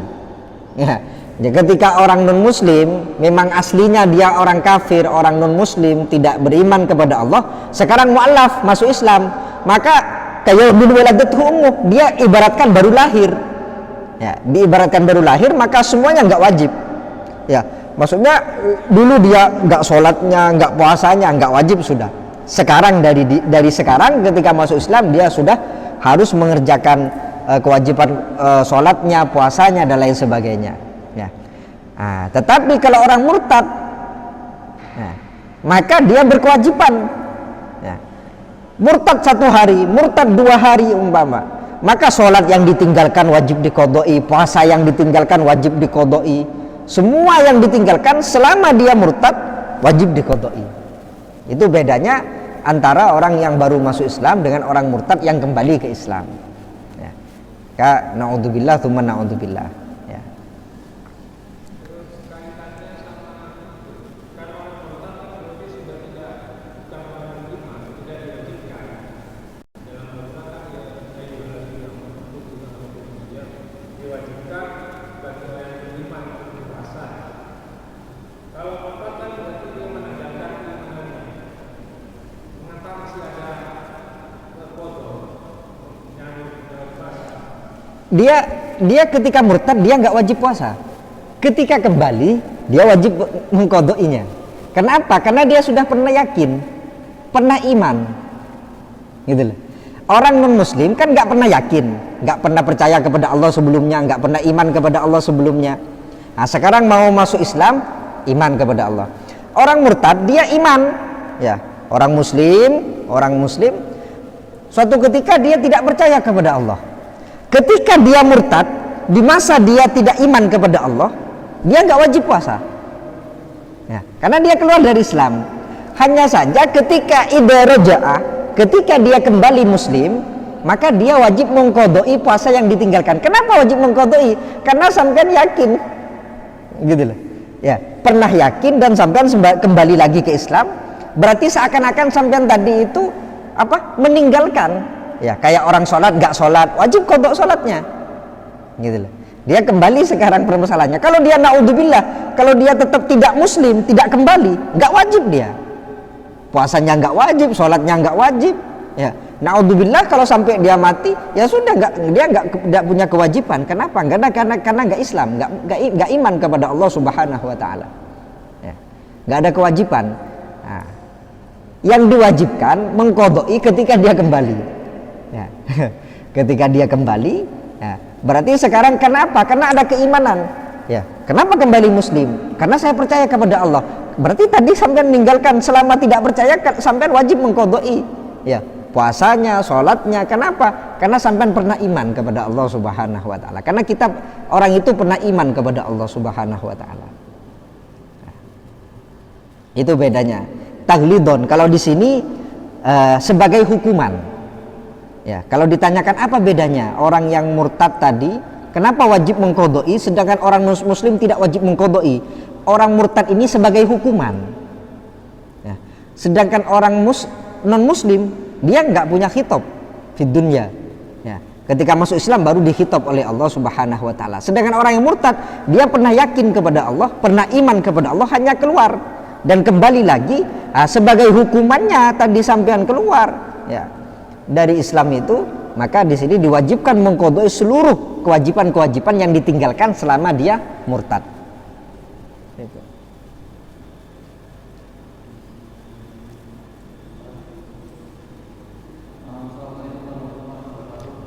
Ya. Jadi ketika orang non muslim memang aslinya dia orang kafir, orang non muslim, tidak beriman kepada Allah, sekarang mu'allaf masuk Islam, maka kayak dulu waladatuhu ummuh, dia ibaratkan baru lahir. Ya, diibaratkan baru lahir, maka semuanya nggak wajib. Ya, maksudnya dulu dia nggak sholatnya, nggak puasanya, nggak wajib sudah. Sekarang dari sekarang ketika masuk Islam dia sudah harus mengerjakan kewajiban sholatnya, puasanya dan lain sebagainya. Ya. Nah, tetapi kalau orang murtad, nah, maka dia berkewajiban. Ya. Murtad 1 hari, murtad 2 hari umpama, maka sholat yang ditinggalkan wajib diqadai, puasa yang ditinggalkan wajib diqadai, semua yang ditinggalkan selama dia murtad wajib diqadai. Itu bedanya antara orang yang baru masuk Islam dengan orang murtad yang kembali ke Islam. Ya. Na'udzubillah tsumma na'udzubillah. Ya. Dia ketika murtad dia nggak wajib puasa, ketika kembali dia wajib mengqadainya. Kenapa? Karena dia sudah pernah yakin, pernah iman, gitu loh. Orang non muslim kan nggak pernah yakin, nggak pernah percaya kepada Allah sebelumnya, nggak pernah iman kepada Allah sebelumnya. Nah sekarang mau masuk Islam, iman kepada Allah. Orang murtad dia iman, ya. Orang muslim suatu ketika dia tidak percaya kepada Allah. Ketika dia murtad, di masa dia tidak iman kepada Allah, dia nggak wajib puasa, ya, karena dia keluar dari Islam. Hanya saja ketika idza raja'ah, ketika dia kembali muslim, maka dia wajib mengqadai puasa yang ditinggalkan. Kenapa wajib mengqadai? Karena sampean yakin, gitu loh. Ya, pernah yakin dan sampean kembali lagi ke Islam, berarti seakan-akan sampean tadi itu meninggalkan. Ya, kayak orang sholat nggak sholat, wajib qadha sholatnya, gitu loh. Dia kembali sekarang permasalahannya. Kalau dia naudzubillah, kalau dia tetap tidak muslim, tidak kembali, nggak wajib dia. Puasanya nggak wajib, sholatnya nggak wajib. Ya, naudzubillah kalau sampai dia mati, ya sudah dia nggak punya kewajiban. Kenapa? Karena nggak Islam, nggak iman kepada Allah Subhanahu Wa Taala. Ya, nggak ada kewajiban. Nah, yang diwajibkan mengqadai ketika dia kembali. Ya. Ketika dia kembali, ya, berarti sekarang kenapa? Karena ada keimanan. Ya, kenapa kembali muslim? Karena saya percaya kepada Allah. Berarti tadi sampean meninggalkan selama tidak percaya, sampean wajib mengqadai. Ya, puasanya, sholatnya. Kenapa? Karena sampean pernah iman kepada Allah Subhanahu Wa Taala. Karena kita orang itu pernah iman kepada Allah Subhanahu Wa Taala. Nah, itu bedanya. Taglidon kalau di sini sebagai hukuman. Ya, kalau ditanyakan apa bedanya orang yang murtad tadi, kenapa wajib mengqadai sedangkan orang muslim tidak wajib mengqadai? Orang murtad ini sebagai hukuman. Ya, sedangkan orang non muslim dia nggak punya khitab fid dunya. Ya, ketika masuk Islam baru dikhitab oleh Allah Subhanahu Wa Taala. Sedangkan orang yang murtad dia pernah yakin kepada Allah, pernah iman kepada Allah, hanya keluar dan kembali lagi. Nah, sebagai hukumannya tadi sampean keluar, ya, dari Islam itu, maka di sini diwajibkan mengqadai seluruh kewajiban-kewajiban yang ditinggalkan selama dia murtad. Itu.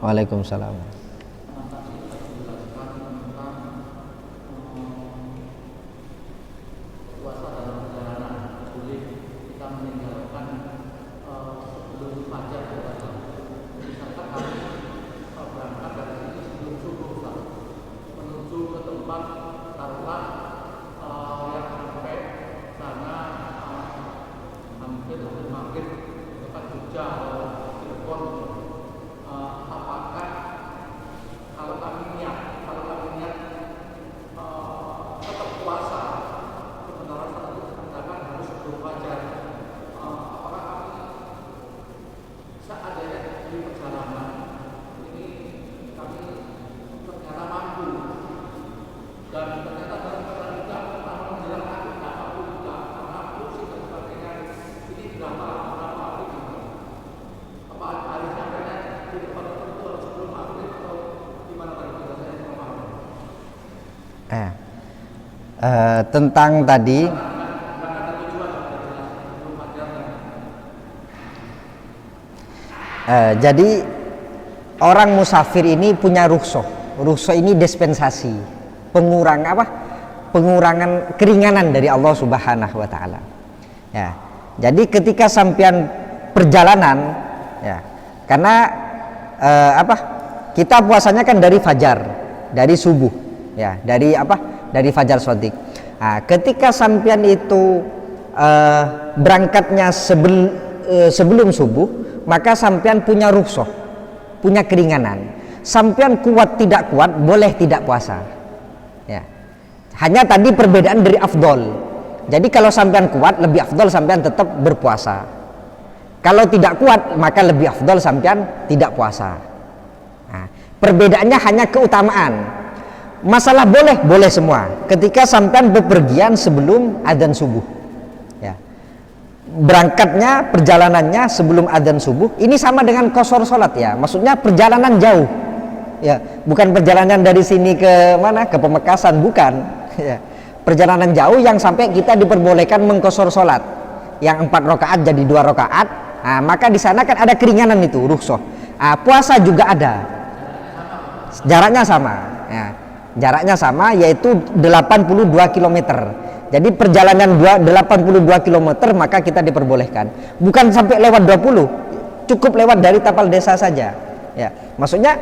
Waalaikumsalam. tentang tadi jadi orang musafir ini punya rukhsah. Rukhsah ini dispensasi, pengurangan keringanan dari Allah Subhanahu wa taala. Ya. Jadi ketika sampean perjalanan ya, karena kita puasanya kan dari fajar, dari subuh ya, dari fajar shadiq. Nah, ketika sampean itu berangkatnya sebelum subuh, maka sampean punya rukhsah, punya keringanan. Sampean kuat tidak kuat boleh tidak puasa ya. Hanya tadi perbedaan dari afdol. Jadi kalau sampean kuat lebih afdol sampean tetap berpuasa. Kalau tidak kuat maka lebih afdol sampean tidak puasa. Nah, perbedaannya hanya keutamaan. Masalah boleh semua ketika sampean bepergian sebelum adzan subuh ya. Berangkatnya, perjalanannya sebelum adzan subuh ini sama dengan qashar salat ya, maksudnya perjalanan jauh ya, bukan perjalanan dari sini ke mana, ke Pemekasan, bukan ya. Perjalanan jauh yang sampai kita diperbolehkan mengqashar salat yang 4 rakaat jadi 2 rakaat. Nah, maka di sana kan ada keringanan itu, rukhsah. Nah, puasa juga ada, jaraknya sama ya. Jaraknya sama yaitu 82 km. Jadi perjalanan 82 km maka kita diperbolehkan. Bukan sampai lewat 20, cukup lewat dari Tapal Desa saja. Ya, maksudnya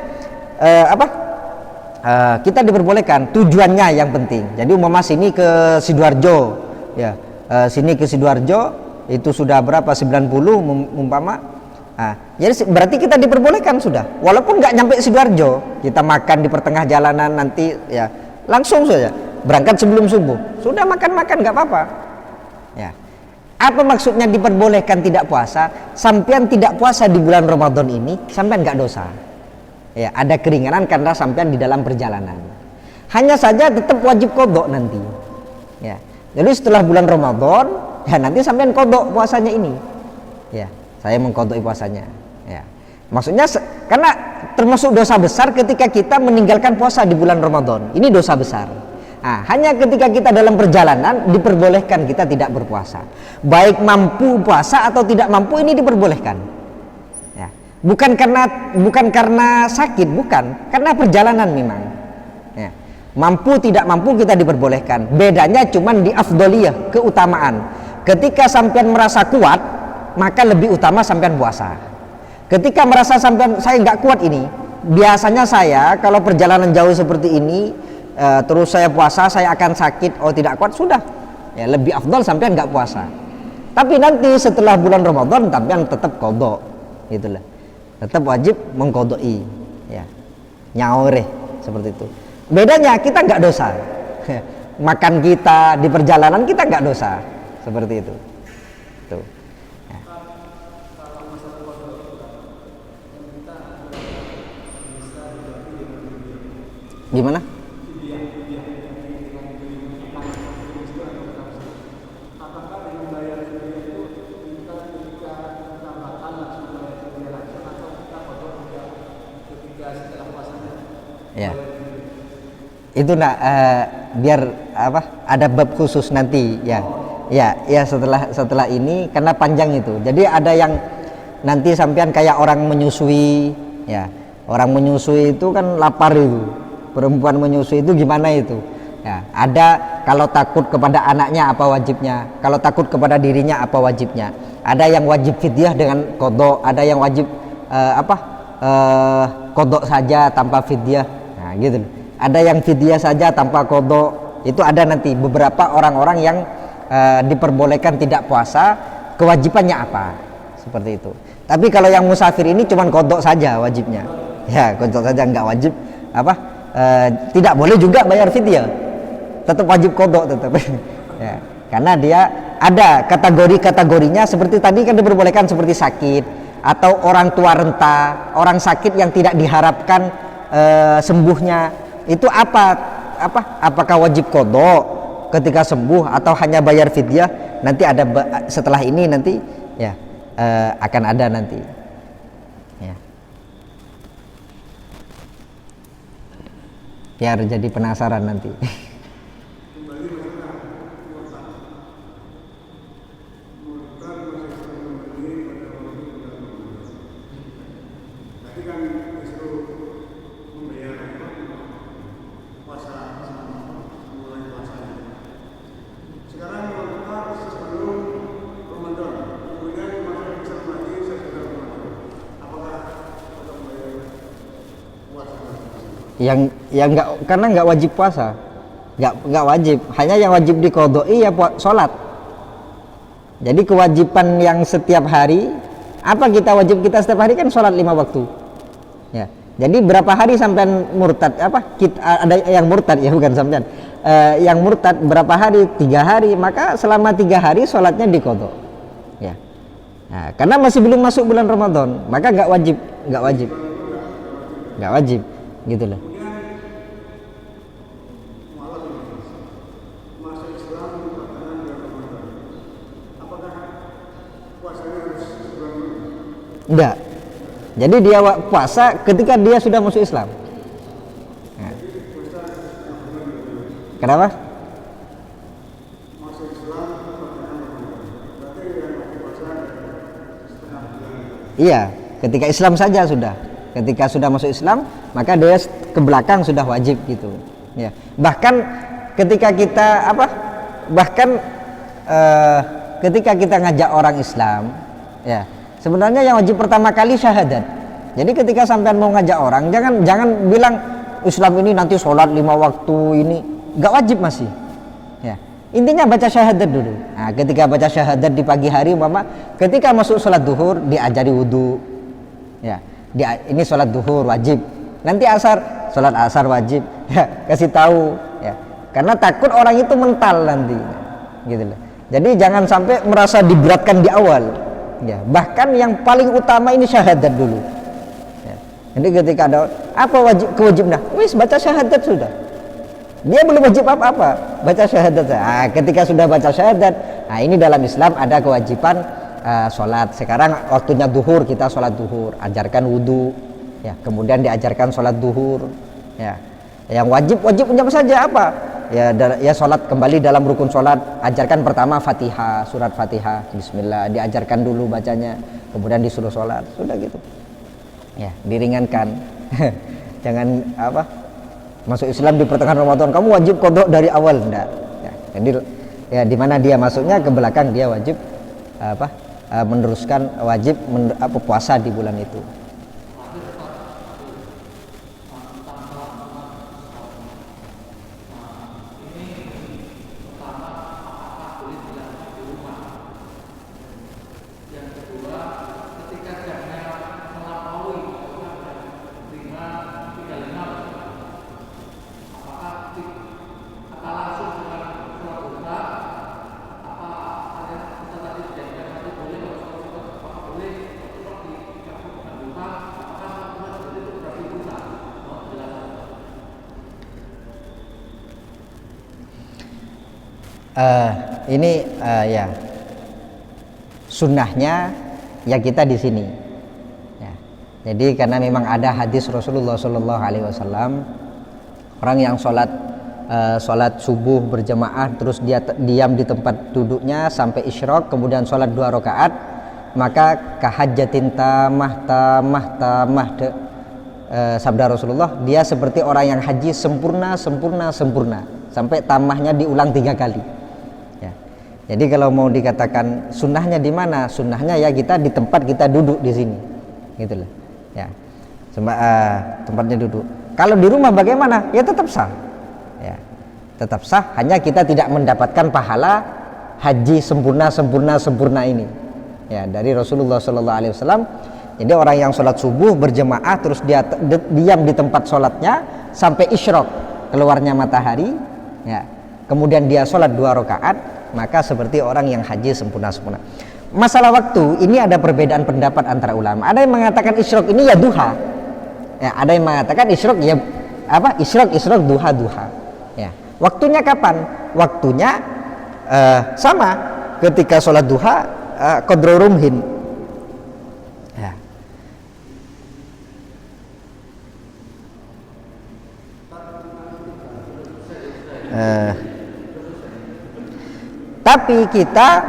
kita diperbolehkan, tujuannya yang penting. Jadi umpama sini ke Sidoarjo, ya, sini ke Sidoarjo itu sudah berapa 90 umpama. Nah, jadi berarti kita diperbolehkan sudah, walaupun nggak nyampe Sidoarjo, kita makan di pertengah jalanan nanti ya, langsung saja berangkat sebelum subuh, sudah makan nggak apa-apa. Ya, apa maksudnya diperbolehkan tidak puasa? Sampean tidak puasa di bulan Ramadan ini, sampean nggak dosa. Ya, ada keringanan karena sampean di dalam perjalanan. Hanya saja tetap wajib qadha nanti. Ya, jadi setelah bulan Ramadan, ya nanti sampean qadha puasanya ini. Ya. Saya mengqadha'i puasanya ya. Maksudnya karena termasuk dosa besar ketika kita meninggalkan puasa di bulan Ramadan. Ini dosa besar. Nah, hanya ketika kita dalam perjalanan diperbolehkan kita tidak berpuasa. Baik mampu puasa atau tidak mampu ini diperbolehkan. Ya. Bukan karena sakit, bukan, karena perjalanan memang. Ya. Mampu tidak mampu kita diperbolehkan. Bedanya cuman di afdoliyah, keutamaan. Ketika sampean merasa kuat maka lebih utama sampean puasa. Ketika merasa sampean saya nggak kuat ini, biasanya saya kalau perjalanan jauh seperti ini terus saya puasa saya akan sakit, oh tidak kuat, sudah ya lebih afdal sampean nggak puasa. Tapi nanti setelah bulan Ramadan sampean tetap qadha, gitulah, tetap wajib mengqadha'i ya, nyaure seperti itu. Bedanya kita nggak dosa. Makan kita di perjalanan kita nggak dosa, seperti itu. Tuh. Gimana? Ya. Itu biar ada bab khusus nanti ya. Ya setelah ini karena panjang itu. Jadi ada yang nanti sampean kayak orang menyusui ya. Orang menyusui itu kan lapar itu. Perempuan menyusui itu gimana itu ya, ada kalau takut kepada anaknya apa wajibnya, kalau takut kepada dirinya apa wajibnya. Ada yang wajib fidyah dengan qadha, ada yang wajib qadha saja tanpa fidyah, nah gitu. Ada yang fidyah saja tanpa qadha. Itu ada nanti beberapa orang-orang yang diperbolehkan tidak puasa, kewajibannya apa seperti itu. Tapi kalau yang musafir ini cuma qadha saja wajibnya ya, qadha saja, nggak wajib tidak boleh juga bayar fidyah, tetap wajib qadha tetap ya, karena dia ada kategorinya seperti tadi kan diperbolehkan seperti sakit atau orang tua renta, orang sakit yang tidak diharapkan sembuhnya itu apakah wajib qadha ketika sembuh atau hanya bayar fidyah? Nanti ada setelah ini nanti ya akan ada nanti ya. Biar jadi penasaran nanti. yang nggak, karena nggak wajib puasa, nggak wajib, hanya yang wajib diqodoi ya sholat. Jadi kewajiban yang setiap hari, apa kita setiap hari kan sholat 5 waktu ya. Jadi berapa hari sampean murtad, ada yang murtad ya, bukan sampean, yang murtad berapa hari? 3 hari, maka selama 3 hari sholatnya diqodho ya. Nah, karena masih belum masuk bulan Ramadan, maka nggak wajib gitu loh. Enggak. Jadi dia puasa ketika dia sudah masuk Islam. Nah. Kenapa? Iya, ketika Islam saja sudah. Ketika sudah masuk Islam, maka dia ke belakang sudah wajib gitu. Ya. Bahkan ketika kita ketika kita ngajak orang Islam, ya, sebenarnya yang wajib pertama kali syahadat. Jadi ketika sampean mau ngajak orang, jangan bilang Islam ini nanti sholat 5 waktu, ini nggak wajib masih. Ya. Intinya baca syahadat dulu. Nah, ketika baca syahadat di pagi hari, ketika masuk sholat duhur diajari wudhu. Ya, ini sholat duhur wajib. Nanti sholat asar wajib. Ya, kasih tahu. Ya, karena takut orang itu mental nanti, gitu loh. Jadi jangan sampai merasa diberatkan di awal. Ya, bahkan yang paling utama ini syahadat dulu. Ya. Jadi ketika ada kewajiban, baca syahadat sudah. Dia belum wajib apa-apa, baca syahadat. Nah, ketika sudah baca syahadat, nah ini dalam Islam ada kewajiban sholat. Sekarang waktunya duhur, kita sholat duhur, ajarkan wudhu, ya, kemudian diajarkan sholat duhur. Ya, yang wajib saja apa? Ya sholat kembali dalam rukun sholat, ajarkan pertama Fatihah, surat Fatihah, Bismillah, diajarkan dulu bacanya, kemudian disuruh sholat, sudah gitu. Ya, diringankan. Jangan masuk Islam di pertengahan Ramadan kamu wajib qodho dari awal, enggak. Ya, jadi ya di mana dia masuknya ke belakang dia wajib meneruskan wajib puasa di bulan itu. Ya sunnahnya ya kita di sini ya. Jadi karena memang ada hadis Rasulullah SAW, orang yang sholat subuh berjamaah terus dia diam di tempat duduknya sampai isyraq, kemudian sholat 2 rakaat, maka kahajjatin tamah sabda Rasulullah, dia seperti orang yang haji sempurna sampai tamahnya diulang 3 kali. Jadi kalau mau dikatakan sunnahnya di mana? Sunnahnya ya kita di tempat kita duduk di sini, gitu loh. Ya, tempatnya duduk. Kalau di rumah bagaimana? Ya tetap sah. Ya, tetap sah. Hanya kita tidak mendapatkan pahala haji sempurna ini. Ya, dari Rasulullah SAW. Jadi orang yang sholat subuh berjemaah terus dia diam di tempat sholatnya sampai isyraq, keluarnya matahari. Ya, kemudian dia sholat 2 rakaat. Maka seperti orang yang haji sempurna. Masalah waktu ini ada perbedaan pendapat antara ulama. Ada yang mengatakan isyraq ini ya duha. Ya, ada yang mengatakan isyraq ya isyraq duha. Ya. Waktunya kapan? Waktunya sama ketika sholat duha qadru rumhin. Ya. Tapi kita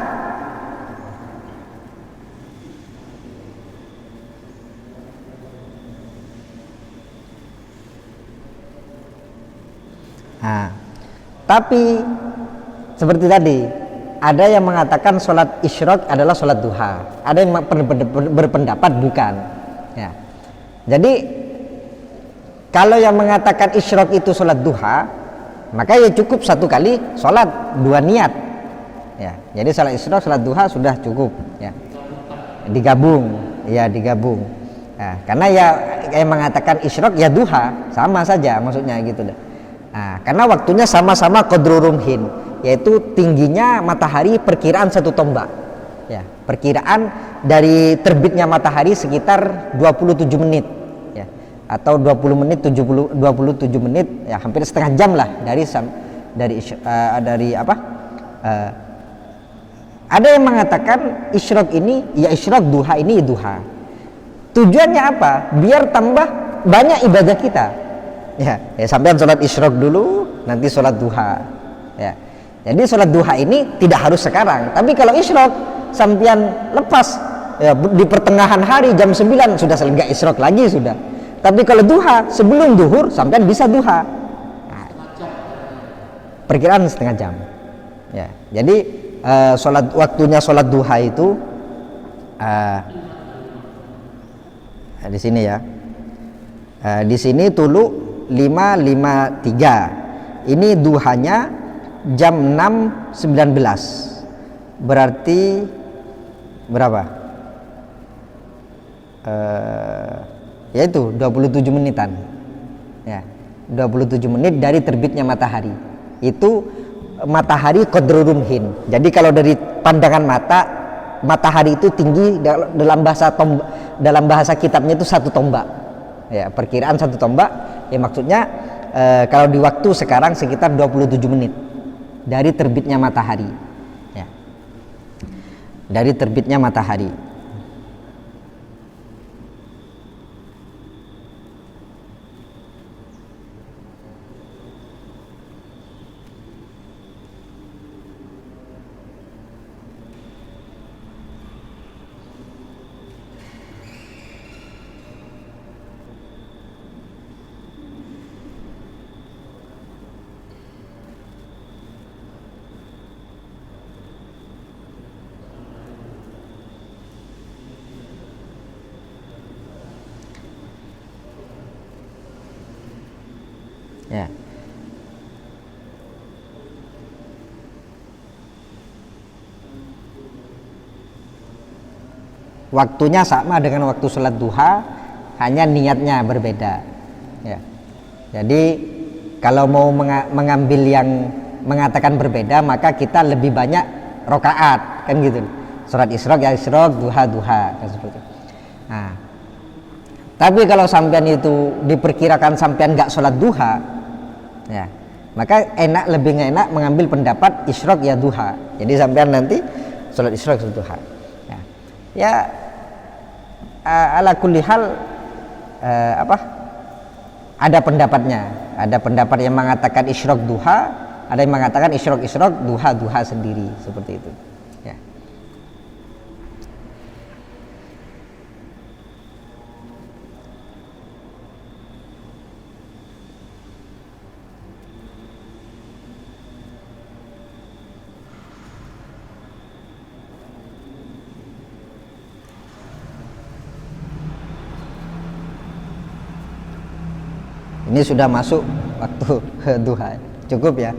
seperti tadi ada yang mengatakan sholat isyraq adalah sholat duha, ada yang berpendapat bukan. Ya. Jadi Kalau yang mengatakan isyraq itu sholat duha, maka ya cukup satu kali sholat, dua niat. Ya, jadi sholat isyraq, sholat duha sudah cukup. Ya, digabung. Nah, karena ya yang mengatakan isyraq ya duha, sama saja maksudnya gitu deh. Nah, karena waktunya sama-sama qadru rumhin, yaitu tingginya matahari perkiraan satu tombak. Ya, perkiraan dari terbitnya matahari sekitar 27 menit. Atau 20 menit 27 menit, ya hampir setengah jam lah dari ada yang mengatakan isyraq ini ya isyraq, duha ini duha. Tujuannya apa? Biar tambah banyak ibadah kita. Ya sampean sholat isyraq dulu, nanti sholat duha. Ya. Jadi sholat duha ini tidak harus sekarang, tapi kalau isyraq sampean lepas ya, di pertengahan hari jam 9 sudah selesai isyraq lagi sudah. Tapi kalau duha sebelum duhur sampai bisa duha. Nah, perkiraan setengah jam. Ya, jadi waktunya sholat duha itu di sini ya. Di sini tulu 5.53. Ini duhanya jam 6.19. Berarti berapa? Yaitu 27 menitan. Ya, 27 menit dari terbitnya matahari. Itu matahari qadru rumhin. Jadi kalau dari pandangan mata, matahari itu tinggi dalam bahasa kitabnya itu satu tombak. Ya, perkiraan satu tombak. Ya maksudnya kalau di waktu sekarang sekitar 27 menit dari terbitnya matahari. Ya. Dari terbitnya matahari. Ya. Waktunya sama dengan waktu sholat duha, hanya niatnya berbeda. Ya. Jadi kalau mau mengambil yang mengatakan berbeda, maka kita lebih banyak rokaat, kan gitu. Sholat isyraq ya isyraq, duha kan seperti itu. Nah, tapi kalau sampean itu diperkirakan sampean nggak sholat duha, ya maka lebih enak mengambil pendapat isyraq ya duha. Jadi sampean nanti sholat isyraq sholat duha. Ya ala kulli hal ada pendapatnya. Ada pendapat yang mengatakan isyraq duha, ada yang mengatakan isyraq duha sendiri, seperti itu. Ya. Ini sudah masuk waktu duha, cukup ya.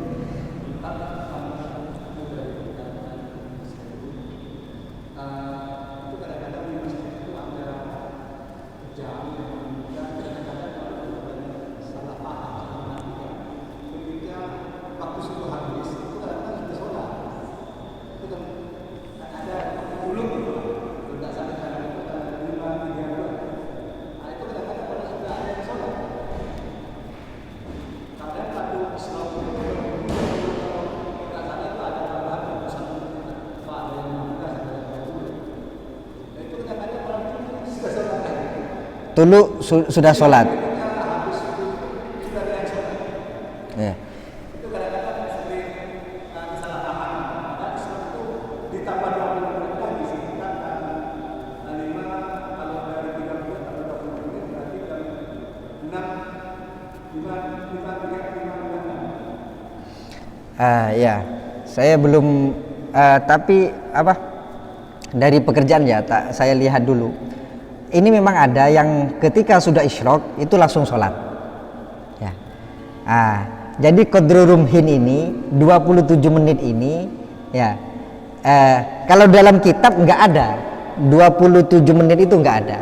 Dulu sudah sholat. Ya. Ya, saya belum, tapi dari pekerjaan ya, saya lihat dulu. Ini memang ada yang ketika sudah isyraq itu langsung sholat, Jadi qadru rumhin ini 27 menit ini ya, kalau dalam kitab nggak ada 27 menit, itu nggak ada.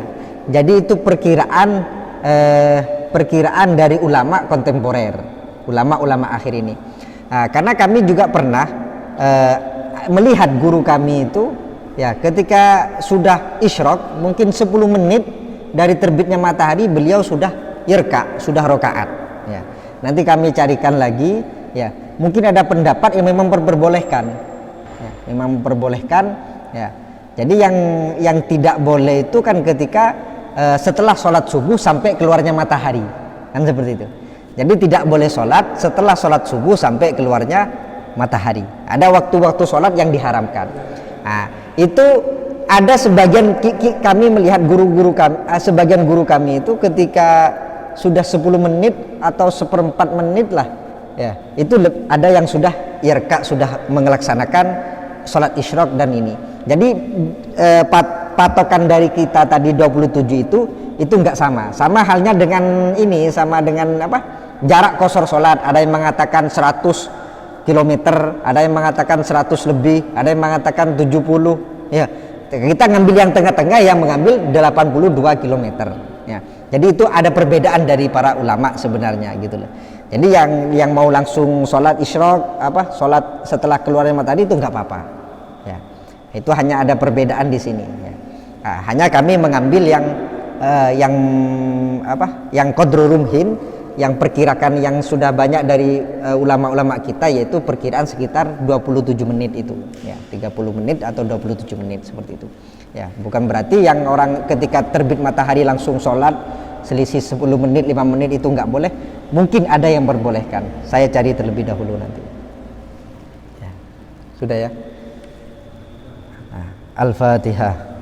Jadi itu perkiraan dari ulama kontemporer, ulama akhir ini. Karena kami juga pernah melihat guru kami itu ya, ketika sudah isyraq mungkin 10 menit dari terbitnya matahari beliau sudah yerka, sudah rokaat ya. Nanti kami carikan lagi ya, mungkin ada pendapat yang memang memperbolehkan ya, memang memperbolehkan ya. Jadi yang tidak boleh itu kan ketika setelah sholat subuh sampai keluarnya matahari, kan seperti itu. Jadi tidak boleh sholat setelah sholat subuh sampai keluarnya matahari. Ada waktu-waktu sholat yang diharamkan. Itu ada sebagian kami melihat guru-guru kami, sebagian guru kami itu ketika sudah 10 menit atau 1/4 menit lah ya, itu ada yang sudah irka, sudah melaksanakan sholat isyraq dan ini. Jadi patokan dari kita tadi 27 itu nggak sama halnya dengan ini, sama dengan apa, jarak qashar sholat. Ada yang mengatakan 100 km, ada yang mengatakan 100 lebih, ada yang mengatakan 70 ya. Kita ngambil yang tengah-tengah, yang mengambil 82 km ya. Jadi itu ada perbedaan dari para ulama sebenarnya gitu loh. Jadi yang mau langsung sholat isyraq, sholat setelah keluarnya matahari itu nggak apa-apa ya. Itu hanya ada perbedaan di sini ya. Hanya kami mengambil yang qadru rumhin, yang perkirakan yang sudah banyak dari ulama-ulama kita, yaitu perkiraan sekitar 27 menit itu ya, 30 menit atau 27 menit seperti itu ya. Bukan berarti yang orang ketika terbit matahari langsung sholat selisih 10 menit 5 menit itu nggak boleh. Mungkin ada yang memperbolehkan, saya cari terlebih dahulu nanti ya. Sudah ya. Al-Fatihah.